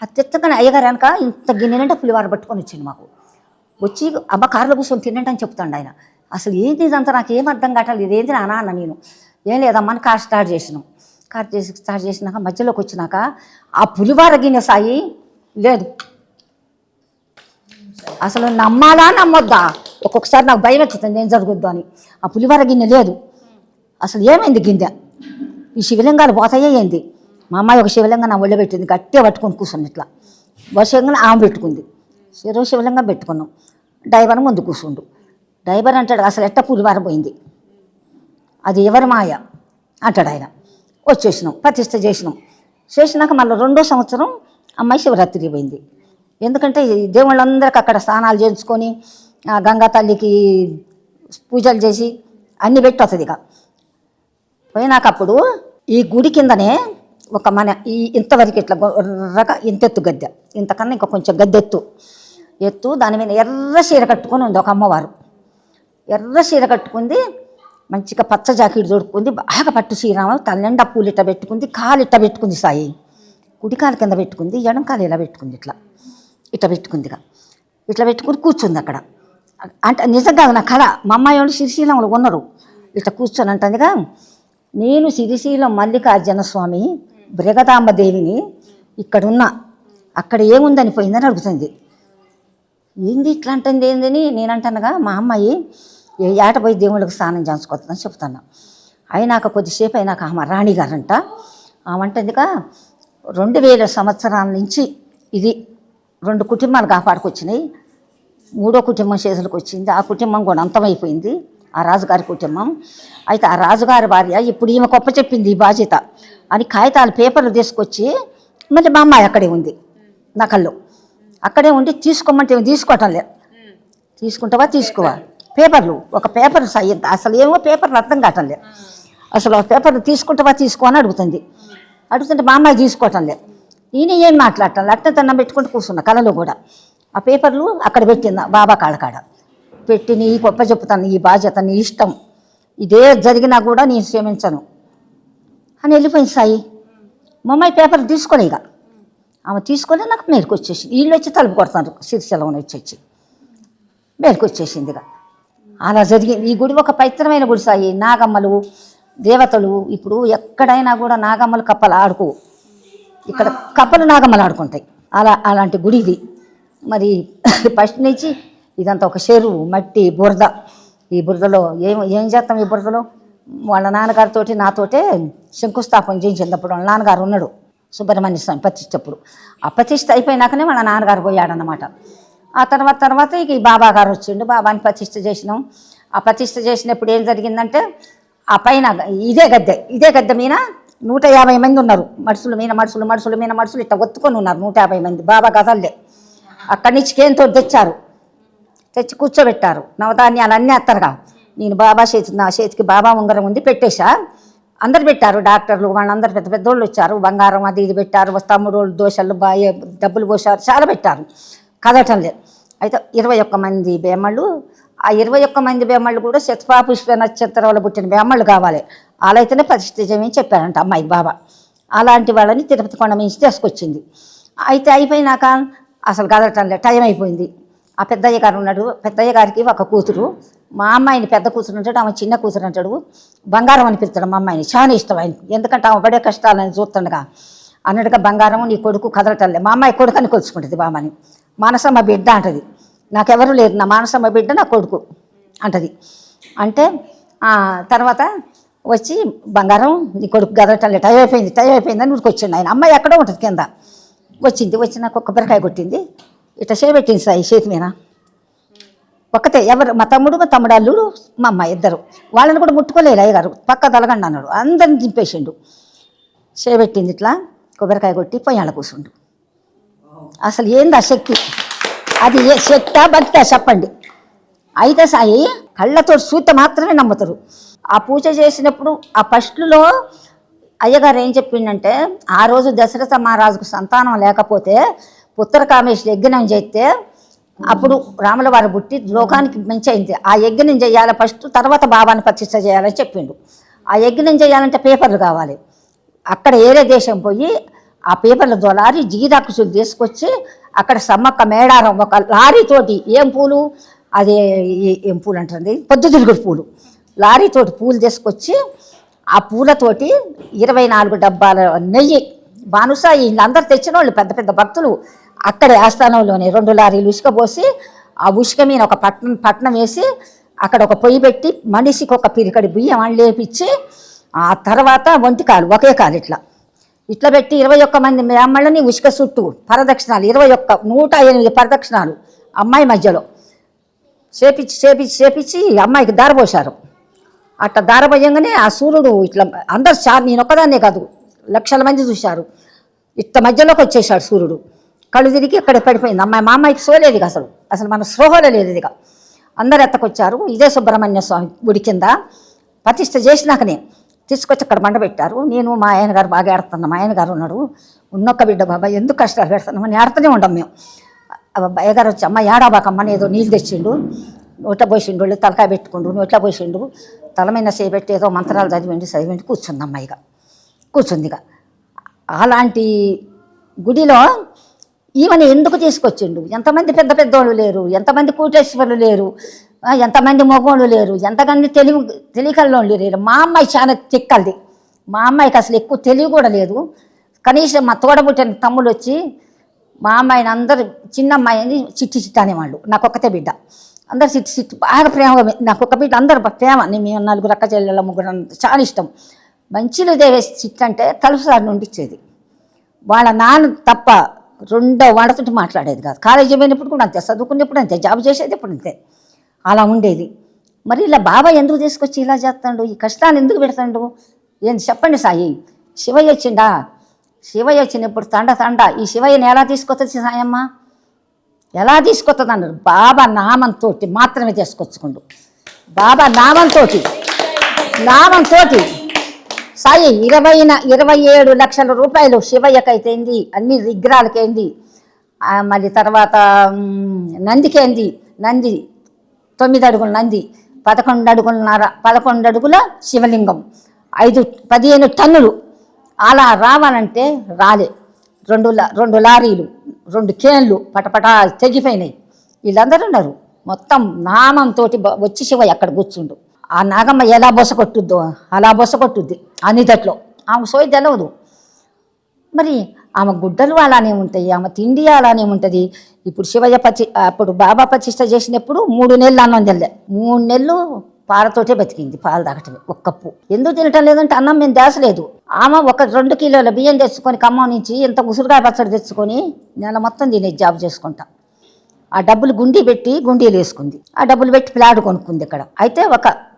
అది తెచ్చగానే అయ్యగారు వెనక ఇంత గిన్నెనంటే పులివార పట్టుకొని వచ్చింది మాకు. వచ్చి అమ్మ కారులో కూర్చొని తినండి అని చెప్తాడు ఆయన. అసలు ఏంటి ఇదంతా నాకు ఏం అర్థం కావట్లేదు, ఇదేంటి నాన్న అన్న. నేను ఏం లేదమ్మా అని కార్ స్టార్ట్ చేసినాం. స్టార్ట్ చేసినాక మధ్యలోకి వచ్చినాక ఆ పులివార గిన్నె సాయి లేదు. అసలు నమ్మాలా నమ్మొద్దా, ఒక్కొక్కసారి నాకు భయం ఎక్కుతుంది ఏం జరుగుద్దు అని. ఆ పులివార గిన్నె లేదు. అసలు ఏమైంది గిన్నె, ఈ శివలింగాలు పోతాయే ఏంది. మా అమ్మాయి ఒక శివలింగం నా ఒళ్ళో పెట్టింది, గట్టిగా పట్టుకొని కూర్చుంది. ఇట్లా శివలింగం ఆమె పెట్టుకుంది, శివలింగం పెట్టుకున్నాం. డ్రైవర్ ముందు కూర్చుండు. డ్రైవర్ అంటాడు అసలు ఎట్ట పులివార పోయింది, అది ఎవరి మాయ అంటాడు ఆయన. వచ్చేసినాం, ప్రతిష్ఠ చేసినాక మళ్ళీ 2వ సంవత్సరం అమ్మాయి శివరాత్రికి పోయింది. ఎందుకంటే దేవుళ్ళందరికీ అక్కడ స్నానాలు చేయించుకొని గంగా తల్లికి పూజలు చేసి అన్నీ పెట్టి వస్తుంది. ఇక పోయినాక అప్పుడు ఈ గుడి కిందనే ఒక మన ఇంతవరకు ఇట్లా ఇంతెత్తు గద్దె, ఇంతకన్నా ఇంకా కొంచెం గద్దె ఎత్తు దాని మీద ఎర్ర చీర కట్టుకొని ఉంది ఒక అమ్మవారు. ఎర్ర చీర కట్టుకుంది, మంచిగా పచ్చ జాకెట్ దొడుకుంది, బాగా పట్టు చీర, తల్లిండా పూలు ఇట్ట పెట్టుకుంది, కాలు ఇట్ట పెట్టుకుంది సాయి. కుడికాలు కింద పెట్టుకుంది, ఎడం కాలు ఇలా పెట్టుకుంది, ఇట్లా పెట్టుకుందిగా. ఇట్లా పెట్టుకుని కూర్చుంది అక్కడ. అంటే నిజంగా నా కళ. మా అమ్మాయి వాళ్ళు శ్రీశైలంలో ఉన్నారు, ఇట్లా కూర్చొని అంటుందిగా, నేను శ్రీశైలం మల్లికార్జున స్వామి బ్రగదాంబ దేవిని ఇక్కడున్నా, అక్కడ ఏముందని పోయిందని అడుగుతుంది. ఏంది ఇట్లా అంటుంది ఏందని నేను అంటానుగా. మా అమ్మాయి ఏ ఏట పోయి దేవుళ్ళకి స్నానం చేయించుకోవద్దని చెప్తాను. అయినాక కొద్దిసేపు అయినాక ఆమె రాణిగారంట ఆమంటదిగా 2000 సంవత్సరాల నుంచి ఇది 2 కుటుంబాలు కాపాడుకొచ్చినాయి. 3వ కుటుంబం చేతులకు వచ్చింది. ఆ కుటుంబం కూడా అంతమైపోయింది, ఆ రాజుగారి కుటుంబం. అయితే ఆ రాజుగారి భార్య ఇప్పుడు ఈమె గొప్ప చెప్పింది ఈ బాధ్యత అని కాగితాలు పేపర్లు తీసుకొచ్చి, మళ్ళీ మా అమ్మాయి అక్కడే ఉంది నకల్లో, అక్కడే ఉండి తీసుకోమంటే తీసుకోవటం లేదు. తీసుకుంటావా తీసుకోవా పేపర్లు, ఒక పేపర్ అసలు ఏమో పేపర్లు అర్థం కావటం లేదు. అసలు ఆ పేపర్లు తీసుకుంటావా తీసుకో అని అడుగుతుంటే మా అమ్మాయి తీసుకోవటం లేదు. ఈయన ఏం మాట్లాడటం లేదు, అట్నే తన పెట్టుకుంటూ కూర్చున్నా కళలో కూడా. ఆ పేపర్లు అక్కడ పెట్టిందా బాబా కాడ పెట్టి, నీ గొప్ప చెప్తాను, ఈ బాధ్యత నీ ఇష్టం, ఇదే జరిగినా కూడా నేను క్షమించను అని వెళ్ళిపోయింది సాయి. మా అమ్మాయి పేపర్ తీసుకొని ఇక ఆమె తీసుకొని నాకు మేరకు వచ్చేసి వీళ్ళు వచ్చి తలుపు కొడతారు, సిరిశెలవని వచ్చి మేరకు వచ్చేసింది. ఇక అలా జరిగింది. ఈ గుడి ఒక పవిత్రమైన గుడి సాయి. నాగమ్మలు దేవతలు ఇప్పుడు ఎక్కడైనా కూడా నాగమ్మలు కప్పలు ఆడుకో, ఇక్కడ కప్పలు నాగమ్మలు ఆడుకుంటాయి. అలాంటి గుడి ఇది. మరి ఫస్ట్ నుంచి ఇదంతా ఒక చెరువు, మట్టి, బురద. ఈ బురదలో ఏం చేస్తాం? ఈ బురదలో వాళ్ళ నాన్నగారితో నాతోటే శంకుస్థాపన చేయించినప్పుడు వాళ్ళ నాన్నగారు ఉన్నాడు సుబ్రహ్మణ్య స్వామి ప్రతిష్టప్పుడు. ఆ ప్రతిష్ట అయిపోయినాకనే వాళ్ళ నాన్నగారు పోయాడనమాట. ఆ తర్వాత ఇక ఈ బాబా గారు వచ్చిండు, బాబాని ప్రతిష్ట చేసినాం. ఆ ప్రతిష్ట చేసినప్పుడు ఏం జరిగిందంటే ఆ పైన ఇదే గద్దె మీద 150 మంది ఉన్నారు. మనుషులు ఇట్లా ఒత్తుకొని ఉన్నారు 150 మంది. బాబా గదల్లే అక్కడి నుంచి కేంతో తెచ్చి కూర్చోబెట్టారు. నవధాన్యాలు అన్నీ అత్తరుగా. నేను బాబా నా చేతికి బాబా ఉంగరం ఉంది పెట్టేశా. అందరు పెట్టారు, డాక్టర్లు వాళ్ళందరూ పెద్ద పెద్దోళ్ళు వచ్చారు. బంగారం అది ఇది పెట్టారు, తమ్ముడోళ్ళు దోశలు డబ్బులు పోసారు, చాలా పెట్టారు. కదటం లేదు. అయితే 21 మంది బేమళ్ళు. ఆ 21 మంది బేమళ్ళు కూడా శతపాపుష్ప నక్షత్రంలో పుట్టిన బేమళ్ళు కావాలి, వాళ్ళైతేనే ప్రతిష్ఠ చేయమని చెప్పారంట అమ్మాయికి బాబా. అలాంటి వాళ్ళని తిరుపతి కొండ మించి తీసుకొచ్చింది. అయితే అయిపోయినాక అసలు కదటం లేదు, టైం అయిపోయింది. ఆ పెద్దయ్య గారు ఉన్నాడు, పెద్దయ్య గారికి ఒక కూతురు. మా అమ్మాయిని పెద్ద కూతురు అంటాడు, ఆమె చిన్న కూతురు అంటాడు. బంగారం అని పిలుస్తాడు మా అమ్మాయిని, చాలా ఇష్టం ఆయనకి, ఎందుకంటే ఆమె పడే కష్టాలని చూస్తుండగా అన్నట్టుగా బంగారం నీ కొడుకు కదలటంలే. మా అమ్మాయి కొడుకు అని కొలుచుకుంటుంది బామ్మని. మానసమ్మ బిడ్డ అంటది, నాకెవరు లేరు, నా మానసమ్మ బిడ్డ నా కొడుకు అంటది. అంటే తర్వాత వచ్చి బంగారం నీ కొడుకు కదలటంలే, టైం అయిపోయిందని ఉడికొచ్చిండు ఆయన. అమ్మాయి ఎక్కడో ఉంటుంది కింద. వచ్చి నాకు కొబ్బరికాయ కొట్టింది, ఇట్లా చేపెట్టింది సాయి చేతి మీద. ఒక్కతే ఎవరు, మా తమ్ముడు అల్లుడు, మా అమ్మాయి ఇద్దరు. వాళ్ళని కూడా ముట్టుకోలేదు అయ్యగారు, పక్క తలగండి అన్నాడు. అందరిని దింపేసిండు. చేపెట్టింది ఇట్లా కొబ్బరికాయ కొట్టి పొయ్యాల కూర్చుండు. అసలు ఏంది ఆ శక్తి? అది ఏ శక్తా భక్తా చెప్పండి. అయితే సాయి కళ్ళతో చూస్తే మాత్రమే నమ్ముతారు. ఆ పూజ చేసినప్పుడు ఆ ఫస్ట్లో అయ్యగారు ఏం చెప్పిండంటే, ఆ రోజు దశరథ మహారాజుకు సంతానం లేకపోతే పుత్రకామేశ్వరి యజ్ఞం చేస్తే అప్పుడు రాముల వారు పుట్టి లోకానికి మంచి అయింది. ఆ యజ్ఞం చేయాలి ఫస్ట్, తర్వాత బాబాని ప్రతిష్ట చేయాలని చెప్పిండు. ఆ యజ్ఞం చేయాలంటే పేపర్లు కావాలి. అక్కడ ఏరే దేశం పోయి ఆ పేపర్ల దొలారి జీరాకుసులు తీసుకొచ్చి అక్కడ సమ్మక్క మేడారం ఒక లారీతోటి ఏం పూలు, అదే ఏం పూలు అంటుంది, పొద్దుతిరుగుడు పూలు, లారీతోటి పూలు తీసుకొచ్చి ఆ పూలతోటి 24 డబ్బాల నెయ్యి బానుస వీళ్ళందరూ తెచ్చిన వాళ్ళు పెద్ద పెద్ద భక్తులు అక్కడే ఆస్థానంలోనే 2 లారీలు ఉసుక పోసి ఆ ఉసుక మీద ఒక పట్నం వేసి అక్కడ ఒక పొయ్యి పెట్టి మనిషికి ఒక పిరికడి బియ్యం అని లేపించి ఆ తర్వాత ఒంటికాలు ఒకే కాలు ఇట్లా పెట్టి 21 మంది బ్రాహ్మణులని ఉసుక చుట్టూ ప్రదక్షిణాలు 108 ప్రదక్షిణాలు అమ్మాయి మధ్యలో చేపించి అమ్మాయికి దారపోశారు. అట్లా దారపోయంగానే ఆ సూర్యుడు ఇట్లా అందరు నేను ఒక్కదాన్నే కాదు లక్షల మంది చూశారు. ఇట్లా మధ్యలోకి వచ్చేసాడు సూర్యుడు. కళ్ళు తిరిగి ఇక్కడ పడిపోయింది అమ్మాయి. మా అమ్మాయికి సోలేదు అసలు మన స్పృహలో లేదు. ఇక అందరు ఎత్తకొచ్చారు. ఇదే సుబ్రహ్మణ్య స్వామి గుడి కింద ప్రతిష్ఠ చేసినాకనే తీసుకొచ్చి అక్కడ మండ పెట్టారు. నేను మా ఆయన గారు బాగా ఏడుతున్నాం. మా ఆయన గారు ఉన్నాడు, ఉన్నొక్క బిడ్డ బాబా ఎందుకు కష్టాలు పెడుతున్నామని ఏడుతూనే ఉంటాం మేము. అబ్బాయి గారు వచ్చి అమ్మ ఏడాబాకమ్మని ఏదో నీళ్ళు తెచ్చిండు, నోట్ల పోసిండు, తలకాయ పెట్టుకుండు, నోట్ల పోసిండు, తల మీద చేపెట్టి ఏదో మంత్రాలు చదివిండి కూర్చుంది అమ్మాయిగా కూర్చుంది. అలాంటి గుడిలో ఈమెను ఎందుకు తీసుకొచ్చిండు? ఎంతమంది పెద్ద పెద్దోళ్ళు లేరు, ఎంతమంది కూటేశ్వరులు లేరు, ఎంతమంది మగోళ్ళు లేరు, ఎంతమంది తెలియకల్లోళ్ళు లేరు. మా అమ్మాయి చాలా తిక్కలది. మా అమ్మాయికి అసలు ఎక్కువ తెలివి కూడా లేదు. కనీసం మా తోడబుట్టిన తమ్ముడు వచ్చి మా అమ్మాయిని అందరు చిన్న అమ్మాయిని చిట్టి అనేవాళ్ళు. నాకు ఒక్కతే బిడ్డ. అందరు సిట్టు బాగా ప్రేమగా నాకు ఒక బిడ్డ అందరు ప్రేమ. మేము 4 అక్క చెల్లెళ్ళ 3 చాలా ఇష్టం. మంచిలు దేవే సిట్ అంటే తలుపుసారి నుండి ఇచ్చేది. వాళ్ళ నాన్న తప్ప రెండో వాళ్ళతో మాట్లాడేది కాదు. కాలేజీ పోయినప్పుడు కూడా అంతే, చదువుకునేప్పుడు అంతే, జాబ్ చేసేది ఎప్పుడు అంతే, అలా ఉండేది. మరి ఇలా బాబా ఎందుకు తీసుకొచ్చి ఇలా చేస్తాడు, ఈ కష్టాలు ఎందుకు పెడతాడు ఏంటి చెప్పండి సాయి. శివయ్య వచ్చిండా, శివయ్య వచ్చినప్పుడు తండ ఈ శివయ్యని ఎలా తీసుకొస్తుంది సాయమ్మ, ఎలా తీసుకొస్తుంది అన్నారు. బాబా నామంతో మాత్రమే తీసుకొచ్చుకుండు. బాబా నామంతో సాయి 27 లక్షల రూపాయలు శివయ్యకైతేంది, అన్ని విగ్రహాలకైంది. మళ్ళీ తర్వాత నందికేంది, నంది 9 అడుగుల నంది, 11 అడుగుల శివలింగం, 15 టన్నులు. అలా రావాలంటే రాలే. 2 లారీలు 2 కేన్లు పటపటా తెగిపోయినాయి. వీళ్ళందరూ ఉన్నారు. మొత్తం నామంతో వచ్చి శివయ్య అక్కడ కూర్చుండు. ఆ నాగమ్మ ఎలా బొస కొట్టుద్దో అలా బొస కొట్టుద్ది అన్నిదట్లో. ఆమెకు సోయి తెలవదు. మరి ఆమె గుడ్డలు అలానే ఉంటాయి, ఆమె తిండి అలానే ఉంటుంది. ఇప్పుడు శివయ్య అప్పుడు బాబా ప్రతిష్ట చేసినప్పుడు 3 నెలలు అన్నం తినలే. 3 నెలలు పాలతోటే బతికింది, పాలు తాగటమే. 1 కప్పు. ఎందుకు తినటం లేదంటే అన్నం మేము దాసలేదు. ఆమె 2 కిలోల బియ్యం తెచ్చుకొని ఖమ్మం నుంచి ఇంత ఉసురుగా పచ్చడి తెచ్చుకొని నెల మొత్తం తినేది జాబ్ చేసుకుంటా. ఆ డబ్బులు గుండీ పెట్టి గుండీలు వేసుకుంది. ఆ డబ్బులు పెట్టి ప్లాట్ కొనుక్కుంది ఇక్కడ. అయితే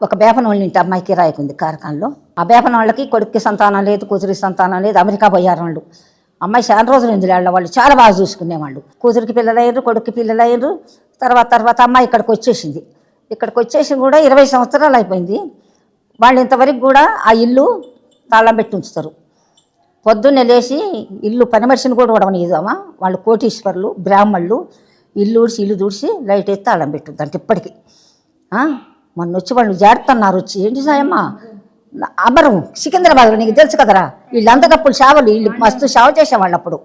ఒక బేపనోళ్ళ ఇంటి అమ్మాయికి రాయకుంది కార్ఖాన్లో. ఆ బేపనోళ్ళకి కొడుక్కి సంతానం లేదు, కూతురికి సంతానం లేదు. అమెరికా పోయారు వాళ్ళు. అమ్మాయి చాలా రోజులు ఉంది వాళ్ళు చాలా బాగా చూసుకునేవాళ్ళు. కూతురికి పిల్లలయ్యారు, కొడుక్కి పిల్లలయ్యారు. తర్వాత అమ్మాయి ఇక్కడికి వచ్చేసింది. ఇక్కడికి వచ్చేసి కూడా 20 సంవత్సరాలు అయిపోయింది. వాళ్ళు ఇంతవరకు కూడా ఆ ఇల్లు తాళం పెట్టి ఉంచుతారు. పొద్దున్నే లేచి ఇల్లు పని మనిషిని కూడా ఉడవనిదామా. వాళ్ళు కోటీశ్వర్లు, బ్రాహ్మణులు. ఇల్లు ఊడ్చి లైట్ వేస్తే తాళం పెట్టుద్ది అంటే ఇప్పటికీ. మొన్న వచ్చి వాళ్ళు జాడుతున్నారు. వచ్చి ఏంటి సాయమ్మ అమరం సికింద్రాబాద్లో, నీకు తెలుసు కదరా, వీళ్ళంత కప్పులు షావలు, వీళ్ళు మస్తు షావ చేసేవాళ్ళు అప్పుడు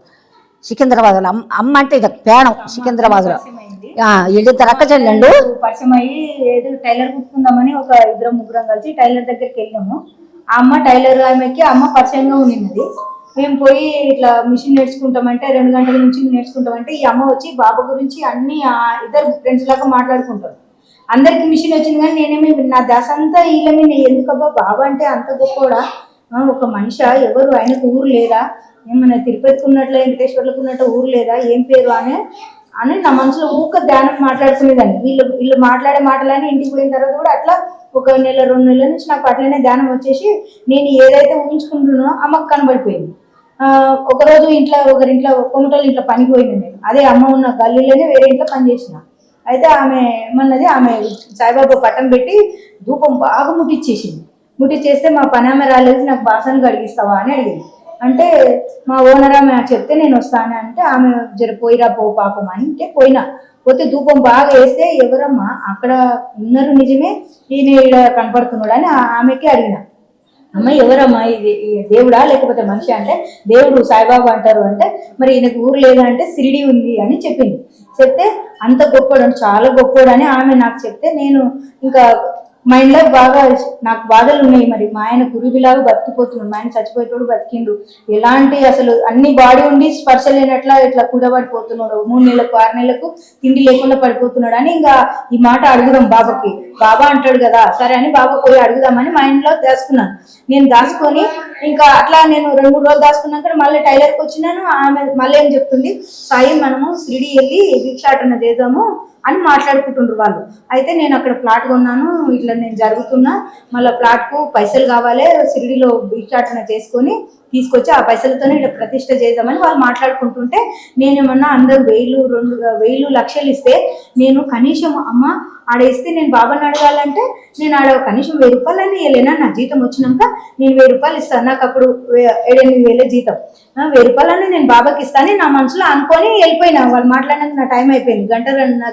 సికింద్రాబాద్లో. అమ్మ అంటే ఇది పేణం సికింద్రాబాద్లో. వీళ్ళిద్దరు అక్క చెల్లెళ్ళు పరిచయం అయ్యి ఏదో టైలర్ కుట్టుకుందామని ఒక 2-3 కలిసి టైలర్ దగ్గరికి వెళ్ళాము. ఆ అమ్మ టైలర్ ఆమెకి అమ్మ పరిచయంగా ఉండినది. మేము పోయి ఇట్లా మిషన్ నేర్చుకుంటామంటే 2 గంటల నుంచి నేర్చుకుంటామంటే ఈ అమ్మ వచ్చి బాబా గురించి అన్ని ఇద్దరు ఫ్రెండ్స్ లాగా మాట్లాడుకుంటారు. అందరికి మిషన్ వచ్చింది కానీ నేనేమి నా దశ అంతా వీళ్ళ మీద ఎందుకబ్బా బాబా అంటే అంత గొప్పడా, ఒక మనిషి ఎవరు ఆయనకు ఊరు లేదా, ఏమన్నా తిరుపతికి ఉన్నట్లే వెంకటేశ్వర్లకు ఉన్నట్టు ఊరు లేదా, ఏం పేరు అని నా మనసులో ఊక ధ్యానం మాట్లాడుకునేదాన్ని. వీళ్ళు మాట్లాడే మాటలని ఇంటికి పోయిన తర్వాత కూడా అట్లా 1 నెల 2 నెలల నుంచి నాకు అట్లనే ధ్యానం వచ్చేసి నేను ఏదైతే ఊహించుకుంటున్నానో అమ్మకు కనబడిపోయింది. ఒకరోజు ఒకరింట్లో కొమ్మటోళ్ళ ఇంట్లో పనికి పోయింది నేను. అదే అమ్మ ఉన్న గల్లీలోనే వేరే ఇంట్లో పని చేసిన. అయితే ఆమె ఏమన్నది, ఆమె సాయిబాబా పట్టం పెట్టి ధూపం బాగా ముట్టిచ్చేస్తే మా పని ఆమె రాలేదు, నాకు బాసనలు కడిగిస్తావా అని అడిగింది. అంటే మా ఓనర్ ఆమె చెప్తే నేను వస్తాను అంటే ఆమె జర పోయిరా పో పాపం అంటే పోతే ధూపం బాగా వేస్తే ఎవరమ్మా అక్కడ ఉన్నారు నిజమే, ఈయన కనపడుతున్నాడు అని ఆమెకి అడిగిన. అమ్మ ఎవరమ్మా ఇది దేవుడా లేకపోతే మనిషి అంటే దేవుడు సాయిబాబా అంటారు. అంటే మరి ఈయనకు ఊరు లేదా అంటే సిరిడి ఉంది అని చెప్పింది. చెప్తే అంత గొప్పోడు, చాలా గొప్పోడు అని ఆమె నాకు చెప్తే నేను ఇంకా మైండ్లో బాగా నాకు బాధలు ఉన్నాయి. మరి మా ఆయన గురువిలాగా బతికిపోతున్నాడు, మా ఆయన చచ్చిపోయేటోడు బతికిండు, ఎలాంటి అసలు అన్ని బాడీ ఉండి స్పర్శ లేనట్లా ఇట్లా కూడబడిపోతున్నాడు, 3 నెలలకు 6 నెలలకు తిండి లేకుండా పడిపోతున్నాడు అని ఇంకా ఈ మాట అడుగుదాం బాబాకి. బాబా అంటాడు కదా సరే అని బాబా పోయి అడుగుదామని మైండ్లో దాచుకున్నాను. నేను దాచుకొని ఇంకా అట్లా నేను 2-3 రోజులు దాచుకున్నాక మళ్ళీ టైలర్కి వచ్చినాను. ఆమె మళ్ళీ ఏం చెప్తుంది, సాయి మనము షిరిడి వెళ్ళి భిక్షాటన చేద్దాము అని మాట్లాడుకుంటుండ్రు వాళ్ళు. అయితే నేను అక్కడ ప్లాట్ కొన్నాను, ఇట్లా నేను జరుగుతున్నా, మళ్ళీ ప్లాట్కు పైసలు కావాలి, షిరిడిలో భిక్షాటన చేసుకొని తీసుకొచ్చి ఆ పైసలతోనే ఇట్లా ప్రతిష్ట చేద్దామని వాళ్ళు మాట్లాడుకుంటుంటే నేనేమన్నా అందరూ 1000 లక్షలు ఇస్తే నేను కనీసం అమ్మ ఆడ ఇస్తే నేను బాబాని అడగాలంటే నేను ఆడ కనీసం 1000 రూపాయలని ఇవ్వలేనా, నా జీతం వచ్చినాక నేను 1000 రూపాయలు ఇస్తాను, నాకు అప్పుడు 7-8 జీతం, 1000 రూపాయలని నేను బాబాకి ఇస్తాను నా మనసులో అనుకొని వెళ్ళిపోయినా. వాళ్ళు మాట్లాడినాక నా టైం అయిపోయింది,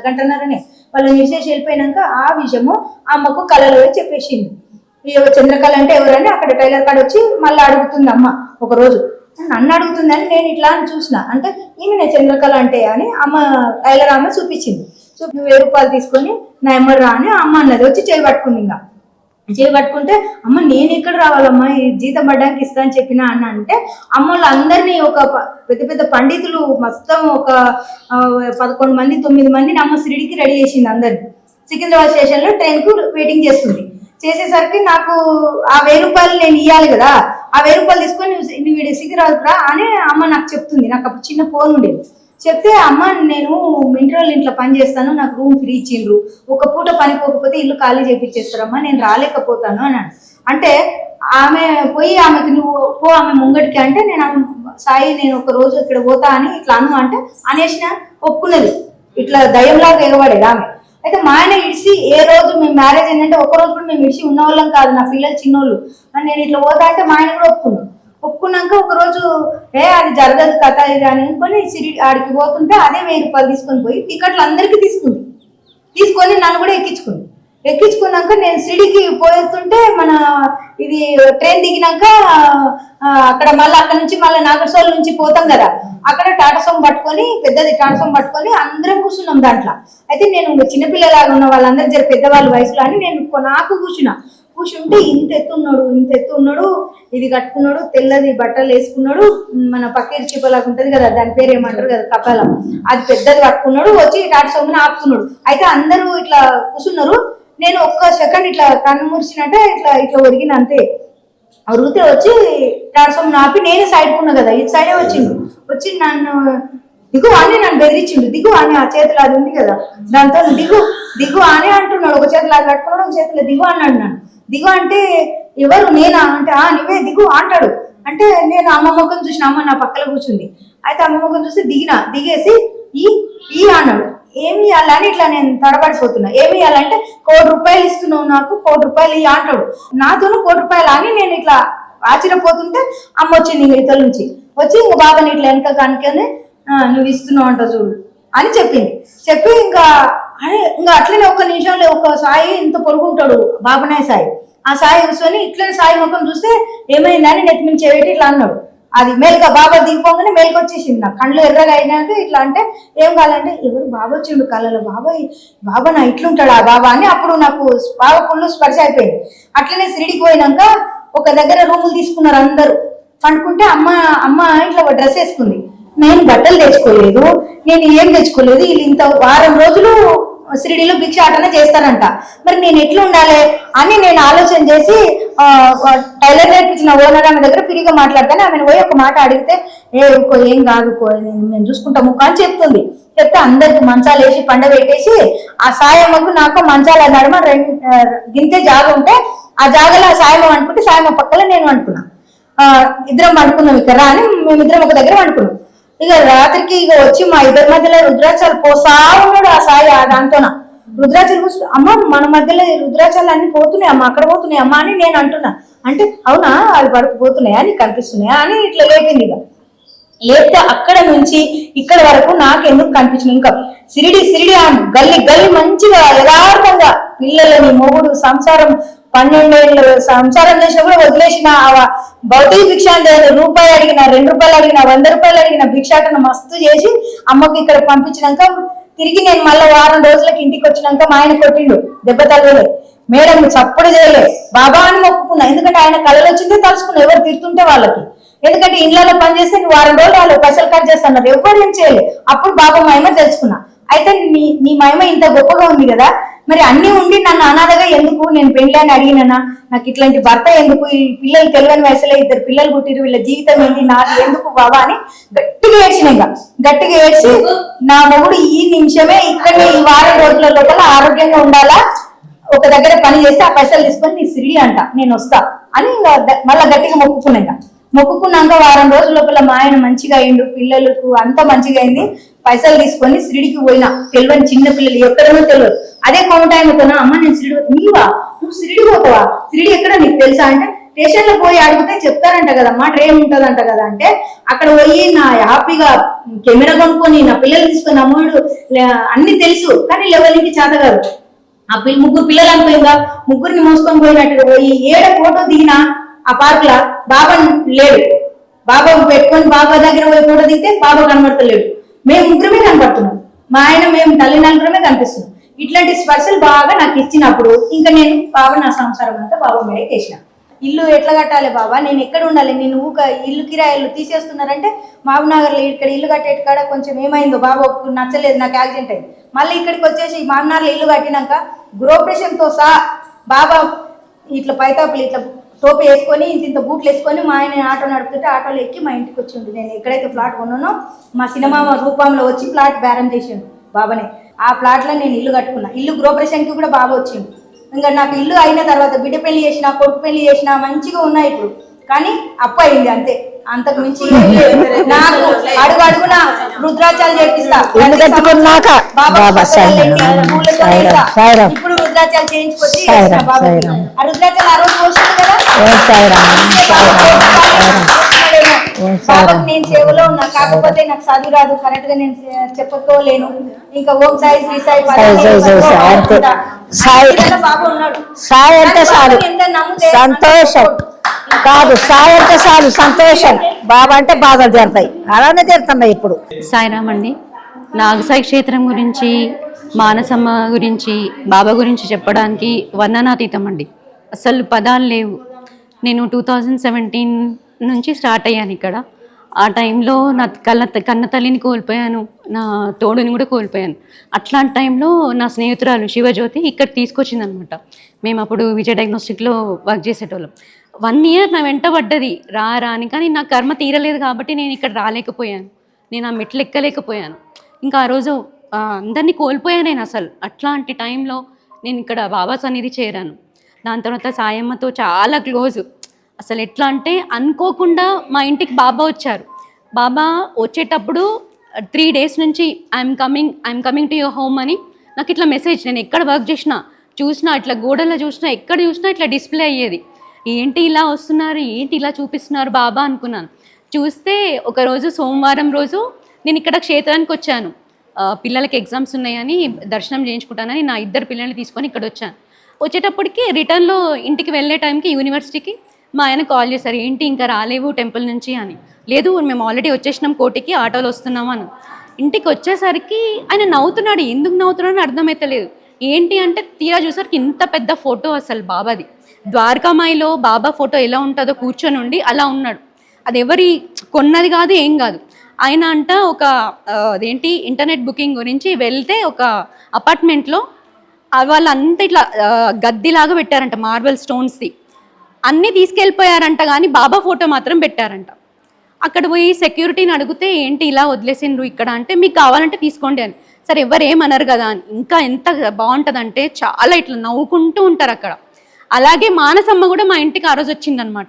గంటన్నరనే వాళ్ళని విశేషం వెళ్ళిపోయినాక ఆ విషయము అమ్మకు కళలో చెప్పేసింది. చంద్రకళ అంటే ఎవరని అక్కడ టైలర్ కాడ వచ్చి మళ్ళీ అడుగుతుంది అమ్మ. ఒకరోజు నన్ను అడుగుతుందని నేను ఇట్లా అని చూసిన, అంటే ఈమె చంద్రకళ అంటే అని అమ్మ టైలర్ అమ్మ చూపించింది. 1000 రూపాయలు తీసుకొని నా ఎమ్మడు రా అని అమ్మ అన్నది. వచ్చి చేయి పట్టుకుంది. ఇంకా చేయి పట్టుకుంటే అమ్మ నేను ఎక్కడ రావాలమ్మా, ఈ జీతం పడ్డానికి ఇస్తా అని చెప్పినా అన్న అంటే అమ్మ వాళ్ళందరినీ ఒక పెద్ద పండితులు మొత్తం ఒక 11 మంది 9 మందిని అమ్మ షిరిడికి రెడీ చేసింది అందరిని. సికింద్రాబాద్ స్టేషన్ లో ట్రైన్ కు వెయిటింగ్ చేస్తుంది. చేసేసరికి నాకు ఆ 1000 రూపాయలు నేను ఇవ్వాలి కదా, ఆ 1000 రూపాయలు తీసుకొని నువ్వు సికింద్రాబాద్ రా అని అమ్మ నాకు చెప్తుంది. నాకు అప్పుడు చిన్న ఫోన్ ఉండేది. చెప్తే అమ్మ నేను మింట్రోల్ ఇంట్లో పని చేస్తాను, నాకు రూమ్ ఫ్రీ ఇచ్చిండ్రు, ఒక పూట పని పోకపోతే ఇల్లు ఖాళీ చేపించేస్తారమ్మా, నేను రాలేకపోతాను అని అంటే ఆమె పోయి ఆమెకి నువ్వు పో ఆమె ముంగటికి అంటే నేను సాయి నేను ఒక రోజు ఇక్కడ పోతా అని ఇట్లా అను అంటే అనేసిన ఒప్పుకున్నది. ఇట్లా దయ్యంలాగా ఎగబడేది ఆమె. అయితే మా ఆయన ఇడిసి ఏ రోజు మేము మ్యారేజ్ ఏంటంటే ఒక రోజు కూడా మేము ఇడిసి ఉన్నవాళ్ళం కాదు, నా పిల్లలు చిన్నోళ్ళు అని నేను ఇట్లా పోతా అంటే మా ఆయన కూడా ఒప్పుకున్నాక ఒక రోజు అది జరగదు కథ ఇది అని అనుకొని ఆడికి పోతుంటే అదే 1000 రూపాయలు తీసుకొని పోయి టికెట్లు అందరికీ తీసుకొని నన్ను కూడా ఎక్కించుకున్నాక నేను సిడికి పోతుంటే మన ఇది ట్రైన్ దిగినాక అక్కడ మళ్ళీ అక్కడ నుంచి మళ్ళీ నాగర్సోల్ నుంచి పోతాం కదా, అక్కడ టాటా సోమ్ పట్టుకొని పెద్దది టాటా సోమ్ పట్టుకొని అందరం కూర్చున్నాం దాంట్లో. అయితే నేను చిన్నపిల్లలాగా ఉన్న వాళ్ళందరూ జర పెద్దవాళ్ళ వయసులో అని నేను నాకు కూర్చుంటే ఇంత ఎత్తు ఉన్నాడు, ఇది కట్టుకున్నాడు, తెల్లది బట్టలు వేసుకున్నాడు, మన పక్కేరు చీపలాగా ఉంటది కదా దాని పేరు ఏమంటారు కదా కపాలం, అది పెద్దది పట్టుకున్నాడు, వచ్చి టాటా సోమ్ని ఆపుతున్నాడు. అయితే అందరూ ఇట్లా కూర్చున్నారు. నేను ఒక్క సెకండ్ ఇట్లా కన్ను మూర్చినట్టే ఇట్లా ఒరిగిన అంతే. అరిగితే వచ్చి టాటా సోమ్ని ఆపి నేనే సైడ్ కున్నా కదా, ఈ సైడే వచ్చి నన్ను దిగు అని నన్ను బెదిరించిండు. దిగు అని ఆ చేతులు అది ఉంది కదా దాంతో దిగు అని అంటున్నాడు. ఒక చేతులు అది కట్టుకున్నాడు, ఒక చేతిలో దిగు అన్నాడు. నన్ను దిగు అంటే ఎవరు నేనా అంటే నువ్వే దిగు అంటాడు. అంటే నేను అమ్మ ముఖం చూసిన, అమ్మ నా పక్కన కూర్చుంది. అయితే అమ్మ ముఖం చూసి దిగేసి ఈ అన్నాడు. ఏమి ఇవ్వాలని ఇట్లా నేను తడబడిపోతున్నా. ఏమి ఇవ్వాలంటే 1 కోటి రూపాయలు ఇస్తున్నావు నాకు, 1 కోటి రూపాయలు ఇవ్వ అంటాడు. నాతోను 1 కోటి రూపాయలు అని నేను ఇట్లా ఆశ్చర్యపోతుంటే అమ్మ వచ్చింది ఇతల నుంచి వచ్చి ఇంక బాబాని ఇట్లా వెనక కనుకనే నువ్వు ఇస్తున్నావు అంట చూడు అని చెప్పి ఇంకా అట్లనే 1 నిమిషంలో ఒక సాయి ఇంత పొడుగుంటాడు బాబనాయ సాయి. ఆ సాయి కూర్చొని ఇట్లనే సాయి ముఖం చూస్తే ఏమైందని నెత్తి మీద చెవిటి ఇట్లా అన్నాడు. అది మేలుగా బాబా దిగిపోగానే మేలుకు వచ్చేసింది. నాకు కళ్ళు ఎర్రగా అయినాక ఇట్లా అంటే ఏం కావాలంటే ఎవరు బాబా వచ్చిండు కళ్ళలో, బాబా నా ఇట్లుంటాడు ఆ బాబా అని అప్పుడు నాకు బాగా ఫుల్ స్పర్శ అయిపోయింది. అట్లనే షిరిడికి పోయినాక ఒక దగ్గర రూములు తీసుకున్నారు అందరూ పండుకుంటే అమ్మ ఇట్లా డ్రెస్ వేసుకుంది. నేను బట్టలు తెచ్చుకోలేదు, నేను ఏం తెచ్చుకోలేదు. వీళ్ళు ఇంత వారం రోజులు షిరిడిలో భిక్షాటన చేస్తారంట, మరి నేను ఎట్లా ఉండాలి అని నేను ఆలోచన చేసి టైలర్ నేర్పించిన ఓనర్ ఆమె దగ్గర ఫ్రీగా మాట్లాడతాను. ఆమెను పోయి ఒక మాట అడిగితే ఏం కాదు మేము చూసుకుంటాము అని చెప్తే అందరికి మంచాలు వేసి పండ పెట్టేసి ఆ సాయమ్మకు నాకు మంచాల నడుమ గింతే జాగ ఉంటే ఆ జాగలో ఆ సాయమ్మ అనుకుంటే సాయమ్మ పక్కన నేను అనుకున్నా. ఇద్దరం పండుకున్నాం ఇక్కడ అని మేమిద్దరం ఒక దగ్గర పండుకున్నాం. ఇక రాత్రికి వచ్చి మా ఇద్దరి మధ్యలో రుద్రాక్షాలు పోసా ఉన్నాడు ఆ సాయి. దాంతోన రుద్రాక్షలు అమ్మ మన మధ్యలో రుద్రాక్షాలు అన్ని పోతున్నాయి అమ్మ, అక్కడ పోతున్నాయి అమ్మ అని నేను అంటున్నా. అంటే అవునా అవి పడుకుపోతున్నాయా నీకు కనిపిస్తున్నాయా అని ఇట్లా లేపింది. ఇక లేపితే అక్కడ నుంచి ఇక్కడ వరకు నాకు ఎందుకు కనిపించింది. ఇంకా సిరిడి గల్లి మంచిగా యథార్థంగా పిల్లలని మొగుడు సంసారం 12 ఏళ్ళు సంసారం చేసినా కూడా వదిలేసిన భౌతిక భిక్షాన్ని రూపాయి అడిగిన 2 రూపాయలు అడిగిన 100 రూపాయలు అడిగిన భిక్షాటన మస్తు చేసి అమ్మకి ఇక్కడ పంపించినాక తిరిగి నేను మళ్ళీ వారం రోజులకి ఇంటికి వచ్చినాక మా ఆయన కొట్టిండు, దెబ్బ తగ్గలే, మేడం చప్పుడు చేయలే, బాబా అని మొక్కుకున్నా. ఎందుకంటే ఆయన కళలు వచ్చిందే తలుచుకున్నా ఎవరు తిడుతుంటే వాళ్ళకి. ఎందుకంటే ఇళ్లలో పని చేస్తే నువ్వు వారం రోజులు వాళ్ళు పైసలు కట్ చేస్తున్నారు, ఎవరు ఏం చేయలే. అప్పుడు బాబా మహిమ తెలుసుకున్నా. అయితే నీ మహిమ ఇంత గొప్పగా ఉంది కదా, మరి అన్ని ఉండి నన్ను అనాథగా ఎందుకు, నేను పెళ్ళని అడిగినా, నాకు ఇట్లాంటి భర్త ఎందుకు, ఈ పిల్లలు తెలియని వయసులో 2 పిల్లలు పుట్టిరు, వీళ్ళ జీవితం ఏంటి, నాకు ఎందుకు బాబా అని గట్టిగా ఏడ్చిన. గట్టిగా ఏడ్చి నా మొగుడు ఈ నిమిషమే ఇక్కడ ఈ వారం రోజుల లోపల ఆరోగ్యంగా ఉండాలా, ఒక దగ్గర పని చేస్తే ఆ పైసలు తీసుకొని నీ సిరిడి అంట నేను వస్తా అని మళ్ళీ గట్టిగా మొక్కుకున్నాక వారం రోజుల లోపల మా ఆయన మంచిగా అయిండు, పిల్లలకు అంత మంచిగా అయింది. పైసలు తీసుకొని సిరిడికి పోయినా. తెలియని చిన్న పిల్లలు ఎక్కడనో తెలియదు. అదే కోమటాయమతోనా అమ్మ నేను సిరిడి నీవా నువ్వు సిరిడి పోతావా, సిరిడి ఎక్కడ నీకు తెలుసా అంటే స్టేషన్ లో పోయి అడిగితే చెప్తారంట కదమ్మా, ట్రైన్ ఉంటదంట కదా అంటే అక్కడ పోయి నా హ్యాపీగా కెమెరా కొనుక్కొని నా పిల్లలు తీసుకొని అమ్మడు అన్ని తెలుసు కానీ లెవెల్కి చేత కాదు. ఆ 3 పిల్లలు అనుకోయిందా, 3ని మోసుకొని పోయినట్టుగా పోయి ఏడ ఫోటో దిగినా ఆ పార్క్ లా బాబా లేడు. బాబా పెట్టుకొని బాబా దగ్గర పోయి ఫోటో దిగితే బాబా కనబడతలేడు. మేము 3 కనబడుతున్నాం, మా ఆయన మేము తల్లి 4 కనిపిస్తున్నాం. ఇట్లాంటి స్పర్శలు బాగా నాకు ఇచ్చినప్పుడు ఇంకా నేను బాబా నా సంసారం అంతా బాబా మీదకి వేసిన. ఇల్లు ఎట్లా కట్టాలి బాబా, నేను ఎక్కడ ఉండాలి, నేను ఇల్లు కిరాయిలు తీసేస్తున్నారంటే మహబూబ్నగర్లో ఇక్కడ ఇల్లు కట్టేటి కాడ కొంచెం ఏమైందో బాబా నచ్చలేదు, నాకు యాక్సిడెంట్ అయింది. మళ్ళీ ఇక్కడికి వచ్చేసి మహబూబ్నగర్లో ఇల్లు కట్టినాక గృహప్రవేశంతో సహా బాబా ఇట్లా పైతాపులు ఇట్లా టోపీ వేసుకొని ఇంత బూట్లు వేసుకొని మా ఆయన ఆటో నడుపుతుంటే ఆటోలో ఎక్కి మా ఇంటికి వచ్చిండు. నేను ఎక్కడైతే ఫ్లాట్ కొన్నానో మా సినిమా రూపంలో వచ్చి ఫ్లాట్ బేరం చేసిండు బాబానే. ఆ ఫ్లాట్లో నేను ఇల్లు కట్టుకున్నా. ఇల్లు గృహప్రవేశానికి కూడా బాబా వచ్చిండు. ఇంకా నాకు ఇల్లు అయిన తర్వాత బిడ్డ పెళ్లి చేసిన, కొడుకు పెళ్లి చేసిన, మంచిగా ఉన్నాయి ఇప్పుడు. కానీ అప్పు అయింది అంతే, అంతకు మించి నాకు అడుగు అడుగున రుద్రాచాలు చేపిస్తా. ఇప్పుడు రుద్రాచాలు చేయించుకొచ్చి ఆ రుద్రాచాలు ఆ రోజు పోస్తుంది కదా. బాబాకి నేను సేవలో ఉన్నా, కాకపోతే నాకు చదువు రాదు, కరెక్ట్ గా నేను చెప్పుకోలేను. ఇంకా ఓం సాయి, శ్రీ సాయి బాబా ఉన్నాడు. సాయి అంటే చాలు సంతోషం కాదు, సాయి అంటే చాలు సంతోషం. బాబా అంటే బాధలు తీరుతాయి, అలానే తీరుతున్నాయి ఇప్పుడు. సాయిరామ్ అండి. నాగసాయి క్షేత్రం గురించి, మానసమ్మ గురించి, బాబా గురించి చెప్పడానికి వర్ణనాతీతం అండి. అసలు పదాలు లేవు. నేను 2017 నుంచి స్టార్ట్ అయ్యాను ఇక్కడ. ఆ టైంలో నా కన్న తల్లిని కోల్పోయాను, నా తోడుని కూడా కోల్పోయాను. అట్లాంటి టైంలో నా స్నేహితురాలు శివజ్యోతి ఇక్కడ తీసుకొచ్చింది అనమాట. మేము అప్పుడు విజయ్ డయాగ్నోస్టిక్లో వర్క్ చేసేటోళ్ళం. 1 year నా వెంట పడ్డది రా అని. కానీ నా కర్మ తీరలేదు కాబట్టి నేను ఇక్కడ రాలేకపోయాను, నేను ఆ మెట్లు ఎక్కలేకపోయాను. ఇంకా ఆ రోజు అందరినీ కోల్పోయాను నేను అసలు. అట్లాంటి టైంలో నేను ఇక్కడ బాబా సన్నిధి చేరాను. దాని తర్వాత సాయమ్మతో చాలా క్లోజ్. అసలు ఎట్లా అంటే అనుకోకుండా మా ఇంటికి బాబా వచ్చారు. బాబా వచ్చేటప్పుడు 3 days నుంచి I'm coming to your home అని నాకు ఇట్లా మెసేజ్. నేను ఎక్కడ వర్క్ చూసినా ఇట్లా గోడల్లో చూసినా, ఎక్కడ చూసినా ఇట్లా డిస్ప్లే అయ్యేది. ఏంటి ఇలా వస్తున్నారు, ఏంటి ఇలా చూపిస్తున్నారు బాబా అనుకున్నాను. చూస్తే ఒకరోజు సోమవారం రోజు నేను ఇక్కడ క్షేత్రానికి వచ్చాను. పిల్లలకి ఎగ్జామ్స్ ఉన్నాయని దర్శనం చేయించుకుంటానని నా 2 పిల్లల్ని తీసుకొని ఇక్కడ వచ్చాను. వచ్చేటప్పటికి రిటర్న్లో ఇంటికి వెళ్ళే టైంకి యూనివర్సిటీకి మా ఆయన కాల్ చేశారు, ఏంటి ఇంకా రాలేవు టెంపుల్ నుంచి అని. లేదు మేము ఆల్రెడీ వచ్చేసినాం కోటికి, ఆటోలో వస్తున్నాము అని. ఇంటికి వచ్చేసరికి ఆయన నవ్వుతున్నాడు. ఎందుకు నవ్వుతున్నాడో అర్థమైతలేదు. ఏంటి అంటే తీరా చూసరికి ఇంత పెద్ద ఫోటో అసలు బాబాది. ద్వారకామాయిలో బాబా ఫోటో ఎలా ఉంటుందో కూర్చొని ఉండి అలా ఉన్నాడు. అది ఎవరి కొన్నది కాదు, ఏం కాదు. ఆయన అంట ఒక అదేంటి ఇంటర్నెట్ బుకింగ్ గురించి వెళ్తే ఒక అపార్ట్మెంట్లో వాళ్ళంతా ఇట్లా గద్దిలాగా పెట్టారంట, మార్బల్ స్టోన్స్ది. అన్నీ తీసుకెళ్ళిపోయారంట, కానీ బాబా ఫోటో మాత్రం పెట్టారంట. అక్కడ పోయి సెక్యూరిటీని అడిగితే ఏంటి ఇలా వదిలేసిండ్రు ఇక్కడ అంటే, మీకు కావాలంటే తీసుకోండి అని. సరే ఎవరు ఏమన్నారు కదా అని. ఇంకా ఎంత బాగుంటుందంటే చాలా ఇట్లా నవ్వుకుంటూ ఉంటారు అక్కడ. అలాగే మానసమ్మ కూడా మా ఇంటికి ఆ రోజు వచ్చిందనమాట.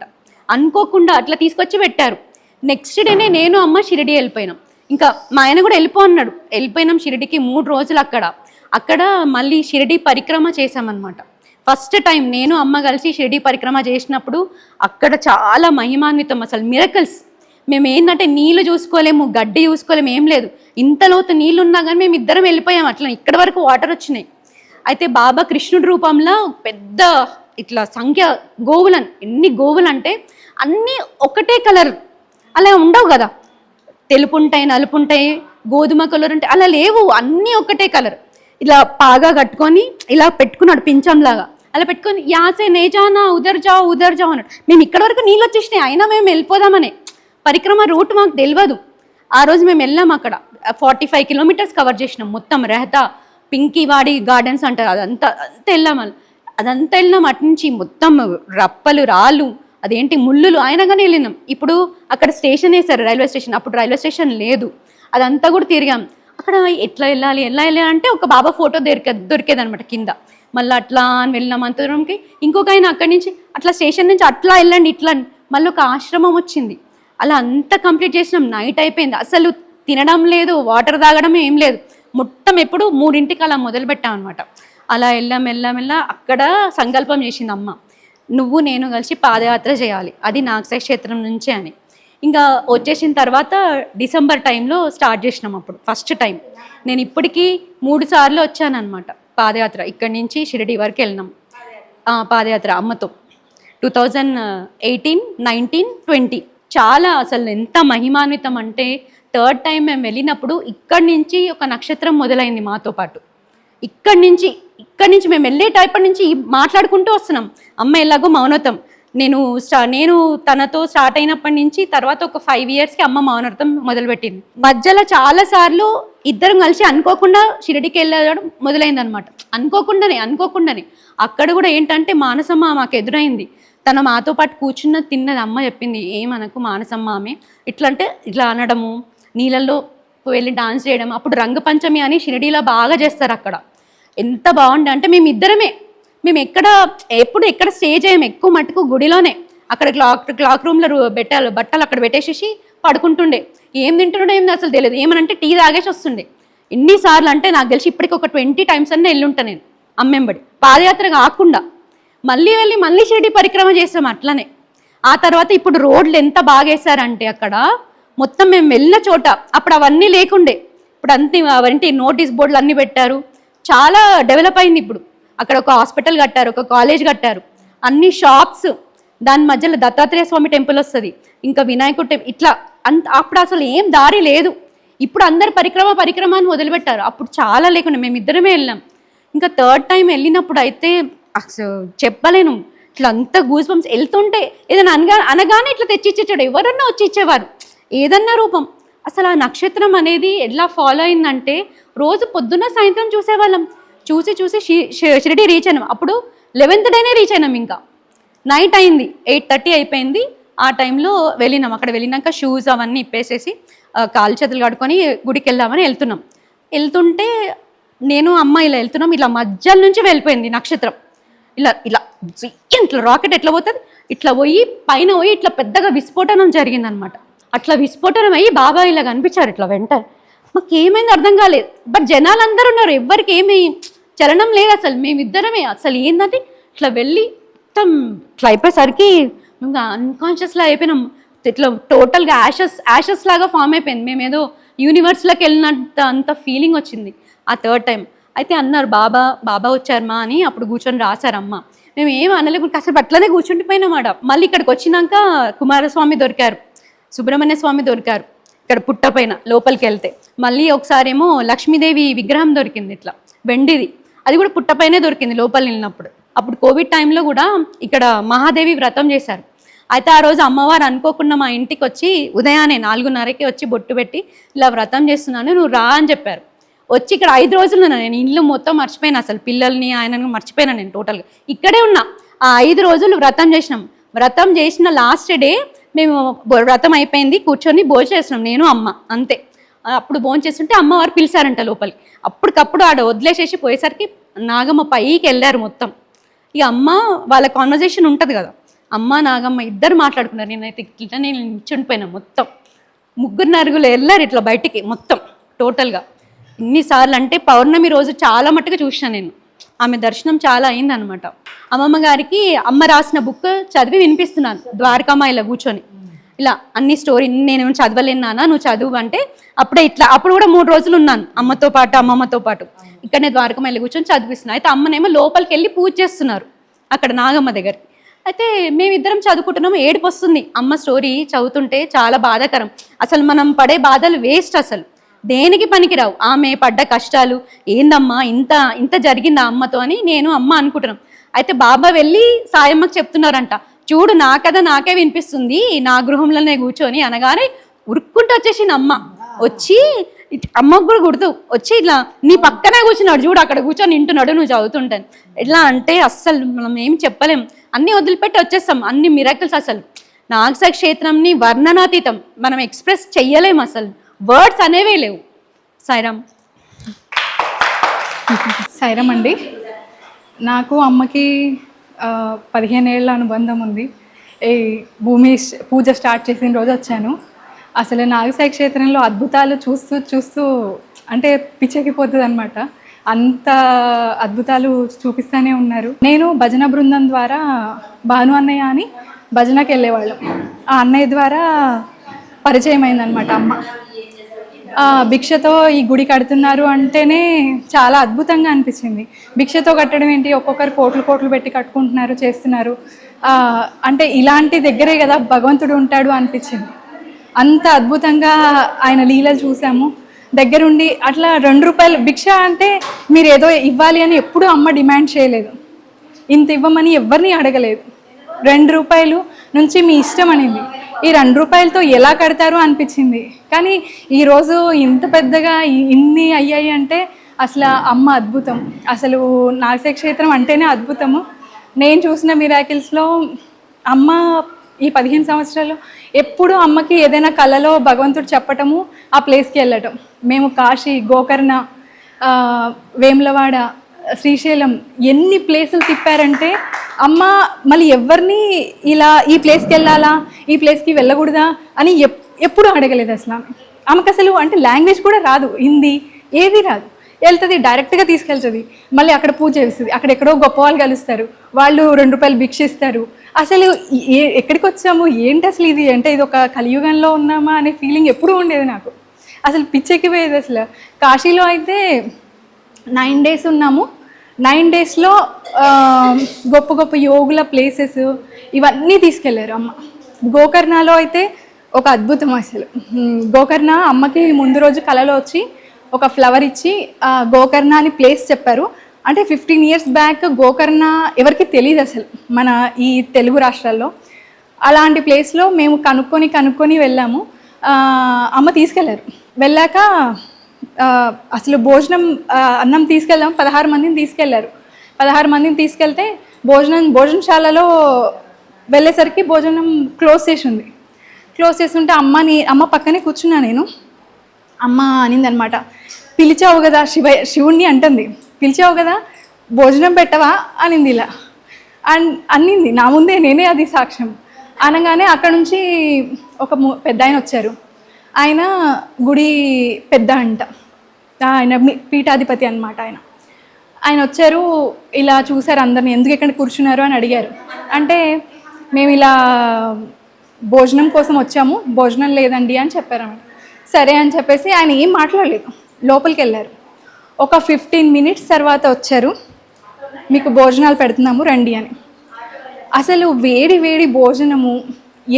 అనుకోకుండా అట్లా తీసుకొచ్చి పెట్టారు. నెక్స్ట్ డేనే నేను అమ్మ షిరిడి వెళ్ళిపోయినాం. ఇంకా మా ఆయన కూడా వెళ్ళిపోన్నాడు. వెళ్ళిపోయినాం షిరిడికి 3 రోజులు అక్కడ మళ్ళీ షిరిడి పరిక్రమ చేసామన్నమాట. ఫస్ట్ టైం నేను అమ్మ కలిసి షిరిడి పరిక్రమ చేసినప్పుడు అక్కడ చాలా మహిమాన్వితం, అసలు మిరకల్స్. మేము ఏంటంటే నీళ్లు చూసుకోలేము, గడ్డి చూసుకోలేము, ఏం లేదు. ఇంత లోతు నీళ్ళు ఉన్నా కానీ మేము ఇద్దరం వెళ్ళిపోయాం. అట్లా ఇక్కడ వరకు వాటర్ వచ్చినాయి. అయితే బాబా కృష్ణుడి రూపంలో పెద్ద ఇట్లా సంఖ్య గోవులను, ఎన్ని గోవులు అంటే అన్నీ ఒకటే కలర్ అలా ఉండవు కదా, తెలుపు ఉంటాయి, నలుపు ఉంటాయి, గోధుమ కలర్ ఉంటాయి, అలా లేవు, అన్నీ ఒకటే కలర్. ఇలా పాగా కట్టుకొని ఇలా పెట్టుకున్నాడు పింఛంలాగా. అలా పెట్టుకొని యాసే నేజానా ఉదర్ జావు అన్నాడు. మేము ఇక్కడ వరకు నీళ్ళు వచ్చేసినాయి, అయినా మేము వెళ్ళిపోదామనే. పరిక్రమ రూట్ మాకు తెలియదు. ఆ రోజు మేము వెళ్ళాం. అక్కడ 45 kilometers కవర్ చేసినాం మొత్తం. రెహతా, పింకీవాడి గార్డెన్స్ అంటారు, అదంతా వెళ్ళాం. అదంతా వెళ్ళినాం. అటు నుంచి మొత్తం రప్పలు, రాళ్ళు, అదేంటి ముళ్ళులు, అయినగానే వెళ్ళినాం. ఇప్పుడు అక్కడ స్టేషన్ వేశారు, రైల్వే స్టేషన్. అప్పుడు రైల్వే స్టేషన్ లేదు. అదంతా కూడా తిరిగాం. అక్కడ ఎట్లా వెళ్ళాలి అంటే ఒక బాబా ఫోటో దొరికేదనమాట కింద. మళ్ళీ అట్లా అని వెళ్ళినాం అంత దూరంకి. ఇంకొక ఆయన అక్కడి నుంచి అట్లా స్టేషన్ నుంచి అట్లా వెళ్ళండి ఇట్లా, మళ్ళీ ఒక ఆశ్రమం వచ్చింది. అలా అంతా కంప్లీట్ చేసినాం. నైట్ అయిపోయింది. అసలు తినడం లేదు, వాటర్ తాగడం ఏం లేదు. మొత్తం ఎప్పుడు 3 అలా మొదలు పెట్టాం అనమాట. అలా వెళ్ళా అక్కడ సంకల్పం చేసింది అమ్మ, నువ్వు నేను కలిసి పాదయాత్ర చేయాలి, అది నాగసాయి క్షేత్రం నుంచే అని. ఇంకా వచ్చేసిన తర్వాత డిసెంబర్ టైంలో స్టార్ట్ చేసినాం. అప్పుడు ఫస్ట్ టైం నేను ఇప్పటికీ 3 సార్లు వచ్చాను అనమాట పాదయాత్ర. ఇక్కడి నుంచి షిరిడి వరకు వెళ్ళినాం పాదయాత్ర అమ్మతో. 2018, 19, 20 చాలా అసలు ఎంత మహిమాన్వితం అంటే, 3rd టైం మేము వెళ్ళినప్పుడు ఇక్కడి నుంచి ఒక నక్షత్రం మొదలైంది మాతో పాటు. ఇక్కడి నుంచి మేము వెళ్ళేటప్పటి నుంచి మాట్లాడుకుంటూ వస్తున్నాం. అమ్మ ఎలాగో మౌనతం, నేను తనతో స్టార్ట్ అయినప్పటి నుంచి తర్వాత ఒక 5 yearsకి అమ్మ మౌనవ్రతం మొదలుపెట్టింది. మధ్యలో చాలా సార్లు ఇద్దరం కలిసి అనుకోకుండా షిరిడికి వెళ్ళడం మొదలైందనమాట. అనుకోకుండానే అక్కడ కూడా ఏంటంటే మానసమ్మ మాకు ఎదురైంది. తన మాతో పాటు కూర్చున్న తిన్నది. అమ్మ చెప్పింది, ఏమనకు మానసమ్మ ఆమె ఇట్లా అంటే ఇట్లా అనడము, నీళ్ళల్లో వెళ్ళి డాన్స్ చేయడం. అప్పుడు రంగపంచమి అని షిరిడీలో బాగా చేస్తారు. అక్కడ ఎంత బాగుండే అంటే మేము ఎక్కడ స్టే చేయము, ఎక్కువ మటుకు గుడిలోనే. అక్కడ క్లాక్ రూమ్లో బట్టలు అక్కడ పెట్టేసేసి పడుకుంటుండే. ఏం తింటుండే ఏం అసలు తెలియదు. ఏమనంటే టీ తాగేసి వస్తుండే. ఎన్నిసార్లు అంటే నాకు తెలిసి ఇప్పటికి ఒక 20 times అన్నీ వెళ్ళుంటా నేను అమ్మెంబడి. పాదయాత్ర కాకుండా మళ్ళీ షిరిడి పరిక్రమ చేసాం అట్లనే. ఆ తర్వాత ఇప్పుడు రోడ్లు ఎంత బాగా వేసారంటే అక్కడ మొత్తం మేము వెళ్ళిన చోట అప్పుడు అవన్నీ లేకుండే. ఇప్పుడు అవన్నీ నోటీస్ బోర్డులు అన్నీ పెట్టారు. చాలా డెవలప్ అయింది. ఇప్పుడు అక్కడ ఒక హాస్పిటల్ కట్టారు, ఒక కాలేజ్ కట్టారు, అన్ని షాప్స్, దాని మధ్యలో దత్తాత్రేయ స్వామి టెంపుల్ వస్తుంది, ఇంకా వినాయకుడు టెంపుల్, ఇట్లా అప్పుడు అసలు ఏం దారి లేదు. ఇప్పుడు అందరు పరిక్రమ అని మొదలుపెట్టారు. అప్పుడు చాలా లేకుండా మేమిద్దరమే వెళ్ళాం. ఇంకా 3rd time వెళ్ళినప్పుడు అయితే అసలు చెప్పలేను, ఇట్లా అంత గూస్ బంప్స్. వెళ్తుంటే ఏదైనా అనగానే ఇట్లా తెచ్చిచ్చేవాడు, ఎవరన్నా వచ్చి ఇచ్చేవారు ఏదన్నా రూపం. అసలు ఆ నక్షత్రం అనేది ఎలా ఫాలో అయిందంటే రోజు పొద్దున్న సాయంత్రం చూసేవాళ్ళం. చూసి షిరిడి రీచ్ అయినాం. అప్పుడు 11th day రీచ్ అయినాం. ఇంకా నైట్ అయింది, 8:30 అయిపోయింది. ఆ టైంలో వెళ్ళినాం. అక్కడ వెళ్ళినాక షూస్ అవన్నీ ఇప్పేసేసి కాలు చేతులు కడుక్కొని గుడికి వెళ్దామని వెళ్తుంటే నేను అమ్మ ఇలా వెళ్తున్నాం. ఇట్లా మధ్యలో నుంచి వెళ్ళిపోయింది నక్షత్రం. ఇలా రాకెట్ ఎట్లా పోతుంది, ఇట్లా పోయి పైన పోయి ఇట్లా పెద్దగా విస్ఫోటనం జరిగిందనమాట. అట్లా విస్ఫోటనం అయ్యి బాబా ఇలా కనిపించారు. ఇట్లా వెంటనే మాకు ఏమైంది అర్థం కాలేదు. బట్ జనాలు అందరూ ఉన్నారు, ఎవ్వరికి ఏమి చలనం లేదు అసలు. మేమిద్దరమే అసలు ఏంటంటే ఇట్లా వెళ్ళి మొత్తం ఇట్లా అయిపోయేసరికి మేము అన్కాన్షియస్లా అయిపోయినాం. ఇట్లా టోటల్గా యాషెస్ లాగా ఫామ్ అయిపోయింది. మేమేదో యూనివర్స్లోకి అంత ఫీలింగ్ వచ్చింది ఆ 3rd time. అయితే అన్నారు బాబా వచ్చారమ్మా అని. అప్పుడు కూర్చొని రాశారమ్మ. మేము ఏం అనలేకుండా కాసేపు అట్లనే కూర్చుండిపోయినామాట. మళ్ళీ ఇక్కడికి వచ్చినాక కుమారస్వామి దొరికారు, సుబ్రహ్మణ్య స్వామి దొరికారు ఇక్కడ పుట్ట పైన లోపలికి వెళ్తే. మళ్ళీ ఒకసారి ఏమో లక్ష్మీదేవి విగ్రహం దొరికింది ఇట్లా వెండిది. అది కూడా పుట్టపైనే దొరికింది లోపల వెళ్ళినప్పుడు. అప్పుడు కోవిడ్ టైంలో కూడా ఇక్కడ మహాదేవి వ్రతం చేశారు. అయితే ఆ రోజు అమ్మవారు అనుకోకుండా మా ఇంటికి వచ్చి ఉదయాన్నే 4:30కి వచ్చి బొట్టు పెట్టి ఇలా వ్రతం చేస్తున్నాను నువ్వు రా అని చెప్పారు. వచ్చి ఇక్కడ 5 రోజులు ఉన్నా. నేను ఇల్లు మొత్తం మర్చిపోయాను, అసలు పిల్లల్ని ఆయనను మర్చిపోయాను నేను టోటల్గా. ఇక్కడే ఉన్నా. ఆ 5 రోజులు వ్రతం చేసినాం. వ్రతం చేసిన లాస్ట్ డే మేము వ్రతం అయిపోయింది, కూర్చొని భోజనం చేస్తున్నాం నేను అమ్మ అంతే. అప్పుడు భోజనం చేస్తుంటే అమ్మవారు పిలిచారంట లోపలికి. అప్పటికప్పుడు ఆడ వదిలేసేసి పోయేసరికి నాగమ్మ పైకి వెళ్ళారు మొత్తం. ఇక అమ్మ వాళ్ళ కాన్వర్జేషన్ ఉంటుంది కదా, అమ్మ నాగమ్మ ఇద్దరు మాట్లాడుకున్నారు. నేనైతే ఇట్లా నేను నిల్చుండిపోయినా. మొత్తం 3 నరుగులు వెళ్ళారు ఇట్లా బయటికి మొత్తం టోటల్గా. ఇన్నిసార్లు అంటే పౌర్ణమి రోజు చాలా మట్టుగా చూసిన నేను. ఆమె దర్శనం చాలా అయిందనమాట. అమ్మమ్మ గారికి అమ్మ రాసిన బుక్ చదివి వినిపిస్తున్నాను ద్వారకామాయిలో కూర్చొని. ఇలా అన్ని స్టోరీ నేను చదవలేను నాన్న నువ్వు చదువు అంటే అప్పుడు కూడా 3 రోజులు ఉన్నాను అమ్మతో పాటు అమ్మమ్మతో పాటు. ఇక్కడనే ద్వారకామాయిలో కూర్చొని చదివిస్తున్నాను. అయితే అమ్మనేమో లోపలికి వెళ్ళి పూజ చేస్తున్నారు అక్కడ నాగమ్మ దగ్గరికి. అయితే మేమిద్దరం చదువుకుంటున్నాము. ఏడుపు వస్తుంది అమ్మ స్టోరీ చదువుతుంటే, చాలా బాధాకరం. అసలు మనం పడే బాధలు వేస్ట్, అసలు దేనికి పనికిరావు. ఆమె పడ్డ కష్టాలు ఏందమ్మా ఇంత జరిగిందా అమ్మతో అని నేను అమ్మ అనుకుంటున్నాం. అయితే బాబా వెళ్ళి సాయమ్మకి చెప్తున్నారంట, చూడు నా కథ నాకే వినిపిస్తుంది నా గృహంలోనే కూర్చొని అనగానే ఉరుక్కుంటూ వచ్చేసింది అమ్మ. వచ్చి అమ్మకు కూడా గుర్తు వచ్చి ఇట్లా నీ పక్కనే కూర్చున్నాడు, చూడు అక్కడ కూర్చొని వింటున్నాడు నువ్వు చదువుతుంటాను. ఎట్లా అంటే అస్సలు మనం ఏం చెప్పలేం, అన్నీ వదిలిపెట్టి వచ్చేస్తాం. అన్ని మిరాకిల్స్ అసలు నాగసాయి క్షేత్రంని వర్ణనాతీతం, మనం ఎక్స్ప్రెస్ చెయ్యలేం, అసలు వర్డ్స్ అనేవే లేవు. సాయిరామ్. సాయిరామ్ అండి. నాకు అమ్మకి 15 ఏళ్ళ అనుబంధం ఉంది. ఈ భూమి పూజ స్టార్ట్ చేసిన రోజు వచ్చాను. అసలు నాగసాయి క్షేత్రంలో అద్భుతాలు చూస్తూ అంటే పిచ్చెక్కిపోతుంది అనమాట. అంత అద్భుతాలు చూపిస్తూనే ఉన్నారు. నేను భజన బృందం ద్వారా భాను అన్నయ్య అని భజనకి వెళ్ళేవాళ్ళం. ఆ అన్నయ్య ద్వారా పరిచయం అయిందనమాట అమ్మ. భిక్షతో ఈ గుడి కడుతున్నారు అంటేనే చాలా అద్భుతంగా అనిపించింది. భిక్షతో కట్టడం ఏంటి, ఒక్కొక్కరు కోట్లు పెట్టి కట్టుకుంటున్నారు, చేస్తున్నారు. అంటే ఇలాంటి దగ్గరే కదా భగవంతుడు ఉంటాడు అనిపించింది. అంత అద్భుతంగా ఆయన లీలలు చూసాము దగ్గరుండి. అట్లా 2 రూపాయలు భిక్ష అంటే మీరు ఏదో ఇవ్వాలి అని ఎప్పుడూ అమ్మ డిమాండ్ చేయలేదు, ఇంత ఇవ్వమని ఎవరిని అడగలేదు. ₹2 నుంచి మీ ఇష్టం అనింది. ఈ ₹2 ఎలా కడతారు అనిపించింది. కానీ ఈరోజు ఇంత పెద్దగా ఇన్ని అయ్యాయి అంటే అసలు అమ్మ అద్భుతం. అసలు నాగసాయి క్షేత్రం అంటేనే అద్భుతము. నేను చూసిన మిరాకిల్స్లో అమ్మ ఈ 15 సంవత్సరాలు ఎప్పుడు అమ్మకి ఏదైనా కళలో భగవంతుడు చెప్పటము, ఆ ప్లేస్కి వెళ్ళటం. మేము కాశీ, గోకర్ణ, వేములవాడ, శ్రీశైలం ఎన్ని ప్లేసులు తిప్పారంటే అమ్మ మళ్ళీ ఎవరిని ఇలా ఈ ప్లేస్కి వెళ్ళాలా, ఈ ప్లేస్కి వెళ్ళకూడదా అని ఎప్పుడు అడగలేదు అసలు. ఆమెకు అసలు అంటే లాంగ్వేజ్ కూడా రాదు, హిందీ ఏది రాదు. వెళ్తుంది, డైరెక్ట్గా తీసుకెళ్తుంది. మళ్ళీ అక్కడ పూజ చేస్తుంది. అక్కడ ఎక్కడో గొప్ప వాళ్ళు కలుస్తారు, వాళ్ళు ₹2 భిక్ష ఇస్తారు. అసలు ఎక్కడికి వచ్చాము, ఏంటి అసలు ఇది అంటే ఇది ఒక కలియుగంలో ఉన్నామా అనే ఫీలింగ్ ఎప్పుడూ ఉండేది నాకు. అసలు పిచ్చెక్కిపోయేది అసలు. కాశీలో అయితే 9 days ఉన్నాము. 9 daysలో గొప్ప గొప్ప యోగుల ప్లేసెస్ ఇవన్నీ తీసుకెళ్లారు అమ్మ. గోకర్ణలో అయితే ఒక అద్భుతం అసలు. గోకర్ణ అమ్మకి ముందు రోజు కలలో వచ్చి ఒక ఫ్లవర్ ఇచ్చి గోకర్ణ అని ప్లేస్ చెప్పారు. అంటే 15 years బ్యాక్ గోకర్ణ ఎవరికి తెలియదు అసలు మన ఈ తెలుగు రాష్ట్రాల్లో. అలాంటి ప్లేస్లో మేము కనుక్కొని వెళ్ళాము. అమ్మ తీసుకెళ్లారు. వెళ్ళాక అసలు భోజనం అన్నం తీసుకెళ్ళాం. 16 మందిని తీసుకెళ్లారు. 16 మందిని తీసుకెళ్తే భోజనశాలలో వెళ్ళేసరికి భోజనం క్లోజ్ చేసి ఉంది. క్లోజ్ చేసి ఉంటే అమ్మ పక్కనే కూర్చున్నా నేను. అమ్మ అనింది అనమాట, పిలిచావు కదా శివుణ్ణి అంటుంది, పిలిచావు కదా భోజనం పెట్టవా అనింది. ఇలా అన్నింది నా ముందే, నేనే అది సాక్ష్యం. అనగానే అక్కడ నుంచి ఒక పెద్ద ఆయన వచ్చారు. ఆయన గుడి పెద్ద అంట, ఆయన పీఠాధిపతి అనమాట. ఆయన వచ్చారు, ఇలా చూసారు అందరిని, ఎందుకు ఇక్కడ కూర్చున్నారు అని అడిగారు. అంటే మేము ఇలా భోజనం కోసం వచ్చాము, భోజనం లేదండి అని చెప్పారు. సరే అని చెప్పేసి ఆయన ఏం మాట్లాడలేదు, లోపలికి వెళ్ళారు. ఒక 15 minutes తర్వాత వచ్చారు, మీకు భోజనాలు పెడుతున్నాము రండి అని. అసలు వేడి వేడి భోజనము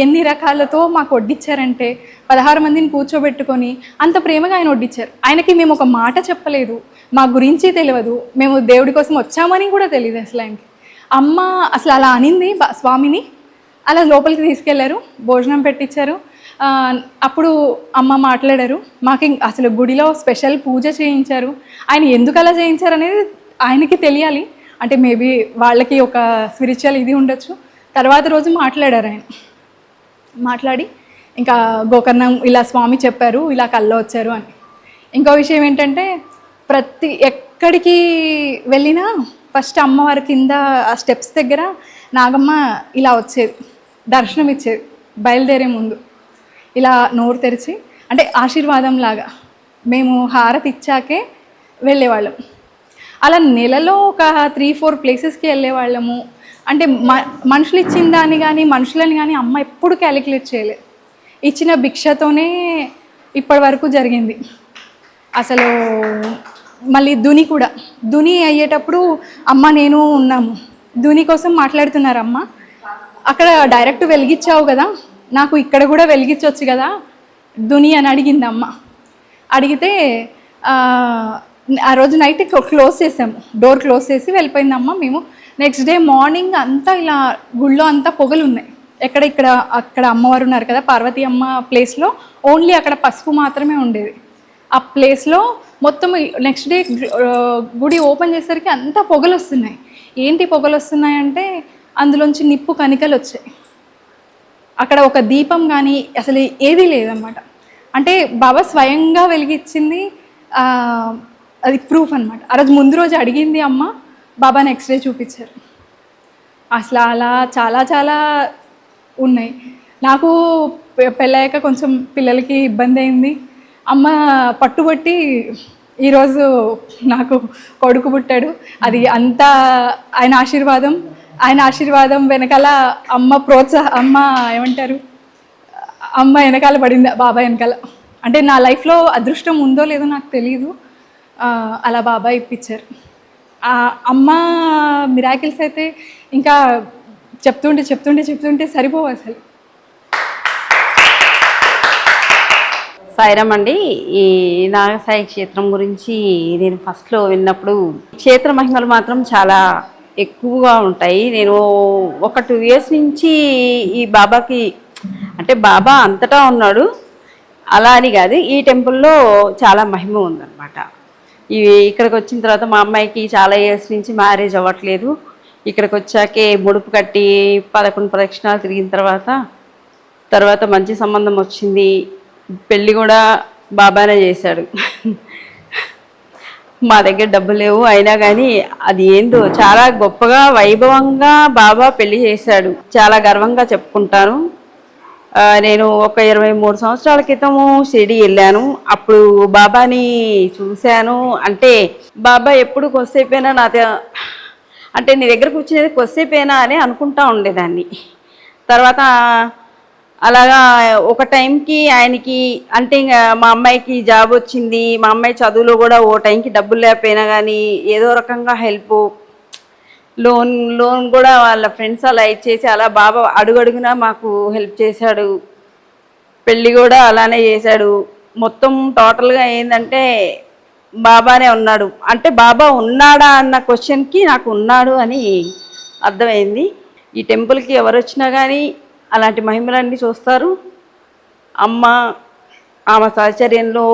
ఎన్ని రకాలతో మాకు వడ్డించారంటే 16 మందిని కూర్చోబెట్టుకొని అంత ప్రేమగా ఆయన వడ్డించారు. ఆయనకి మేము ఒక మాట చెప్పలేదు, మా గురించి తెలియదు, మేము దేవుడి కోసం వచ్చామని కూడా తెలియదు అసలు ఆయనకి. అమ్మ అసలు అలా అనింది స్వామిని. అలా లోపలికి తీసుకెళ్లారు, భోజనం పెట్టించారు. అప్పుడు అమ్మ మాట్లాడారు. మాకు అసలు గుడిలో స్పెషల్ పూజ చేయించారు. ఆయన ఎందుకు అలా చేయించారు అనేది ఆయనకి తెలియాలి. అంటే మేబీ వాళ్ళకి ఒక స్పిరిచువల్ ఇది ఉండొచ్చు. తర్వాత రోజు మాట్లాడారు ఆయన. మాట్లాడి ఇంకా గోకర్ణం ఇలా స్వామి చెప్పారు, ఇలా కల్లో వచ్చారు అని. ఇంకో విషయం ఏంటంటే ఎక్కడికి వెళ్ళినా ఫస్ట్ అమ్మవారి కింద ఆ స్టెప్స్ దగ్గర నాగమ్మ ఇలా వచ్చేది, దర్శనం ఇచ్చేది. బయలుదేరే ముందు ఇలా నోరు తెరిచి, అంటే ఆశీర్వాదం లాగా మేము హారతి ఇచ్చాకే వెళ్ళేవాళ్ళం. అలా నెలలో ఒక 3-4 ప్లేసెస్కి వెళ్ళేవాళ్ళము. అంటే మనుషులు ఇచ్చిన దాన్ని కానీ మనుషులని కానీ అమ్మ ఎప్పుడు క్యాలిక్యులేట్ చేయలేదు. ఇచ్చిన భిక్షతోనే ఇప్పటి వరకు జరిగింది. అసలు మళ్ళీ దుని అయ్యేటప్పుడు అమ్మ నేను ఉన్నాము. దుని కోసం మాట్లాడుతున్నారు అమ్మ. అక్కడ డైరెక్ట్ వెలిగించావు కదా, నాకు ఇక్కడ కూడా వెలిగించవచ్చు కదా దుని అని అడిగింది అమ్మ. అడిగితే ఆ రోజు నైట్ క్లోజ్ చేసాము, డోర్ క్లోజ్ చేసి వెళ్ళిపోయిందమ్మ. మేము నెక్స్ట్ డే మార్నింగ్ అంతా ఇలా గుళ్ళో అంతా పొగలు ఉన్నాయి. అక్కడ అమ్మవారు ఉన్నారు కదా, పార్వతీ అమ్మ ప్లేస్లో ఓన్లీ అక్కడ పసుపు మాత్రమే ఉండేది. ఆ ప్లేస్లో మొత్తం నెక్స్ట్ డే గుడి ఓపెన్ చేసేసరికి అంతా పొగలు వస్తున్నాయి. ఏంటి పొగలు వస్తున్నాయంటే అందులోంచి నిప్పు కణికలు వచ్చాయి. అక్కడ ఒక దీపం కానీ అసలు ఏదీ లేదన్నమాట. అంటే బాబా స్వయంగా వెలిగించింది, అది ప్రూఫ్ అనమాట. ఆ రోజు ముందు రోజు అడిగింది అమ్మ, బాబా నెక్స్ట్ డే చూపించారు. అసలు అలా చాలా చాలా ఉన్నాయి. నాకు పెళ్ళయ్యాక కొంచెం పిల్లలకి ఇబ్బంది అయింది. అమ్మ పట్టుబట్టి ఈరోజు నాకు కొడుకు పుట్టాడు. అది అంతా ఆయన ఆశీర్వాదం వెనకాల అమ్మ ఏమంటారు, అమ్మ వెనకాల పడింది, బాబా వెనకాల. అంటే నా లైఫ్లో అదృష్టం ఉందో లేదో నాకు తెలియదు, అలా బాబా ఇప్పించారు. అమ్మ మిరాకిల్స్ అయితే ఇంకా చెప్తుంటే సరిపోవు అసలు. సాయిరామ్ అండి. ఈ నాగసాయి క్షేత్రం గురించి నేను ఫస్ట్లో విన్నప్పుడు క్షేత్ర మహిమలు మాత్రం చాలా ఎక్కువగా ఉంటాయి. నేను ఒక 2 ఇయర్స్ నుంచి ఈ బాబాకి, అంటే బాబా అంతటా ఉన్నాడు అలా అని కాదు, ఈ టెంపుల్లో చాలా మహిమ ఉందన్నమాట. ఇక్కడికి వచ్చిన తర్వాత మా అమ్మాయికి చాలా ఇయర్స్ నుంచి మ్యారేజ్ అవ్వట్లేదు. ఇక్కడికి వచ్చాకే ముడుపు కట్టి 11 ప్రదక్షిణాలు తిరిగిన తర్వాత మంచి సంబంధం వచ్చింది. పెళ్ళి కూడా బాబానే చేశాడు. మా దగ్గర డబ్బులు లేవు, అయినా కానీ అది ఏందో చాలా గొప్పగా వైభవంగా బాబా పెళ్లి చేశాడు. చాలా గర్వంగా చెప్పుకుంటాను. నేను ఒక 23 సంవత్సరాల క్రితము షిరిడి వెళ్ళాను. అప్పుడు బాబాని చూశాను. అంటే బాబా ఎప్పుడు కొద్దిసేపైనా అంటే నీ దగ్గర కూర్చునేది కొద్దిసేపైనా అని అనుకుంటా ఉండేదాన్ని. తర్వాత అలాగా ఒక టైంకి ఆయనకి, అంటే ఇంకా మా అమ్మాయికి జాబ్ వచ్చింది, మా అమ్మాయి చదువులో కూడా ఓ టైంకి డబ్బులు లేకపోయినా కానీ ఏదో రకంగా హెల్ప్, లోన్ కూడా వాళ్ళ ఫ్రెండ్స్ అలా ఇచ్చేసి అలా బాబా అడుగడుగునా మాకు హెల్ప్ చేశాడు. పెళ్ళి కూడా అలానే చేశాడు. మొత్తం టోటల్గా ఏంటంటే బాబానే ఉన్నాడు. అంటే బాబా ఉన్నాడా అన్న క్వశ్చన్కి నాకు ఉన్నాడు అని అర్థమైంది. ఈ టెంపుల్కి ఎవరు వచ్చినా కానీ అలాంటి మహిమలన్నీ చూస్తారు. ఆమె సాహచర్యంలో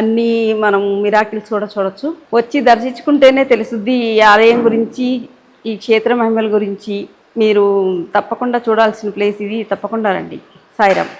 అన్నీ మనం మిరాకిల్స్ కూడా చూడొచ్చు. వచ్చి దర్శించుకుంటేనే తెలుస్తుంది ఈ ఆలయం గురించి, ఈ క్షేత్ర మహిమల గురించి. మీరు తప్పకుండా చూడాల్సిన ప్లేస్ ఇది, తప్పకుండా రండి. సాయిరామ్.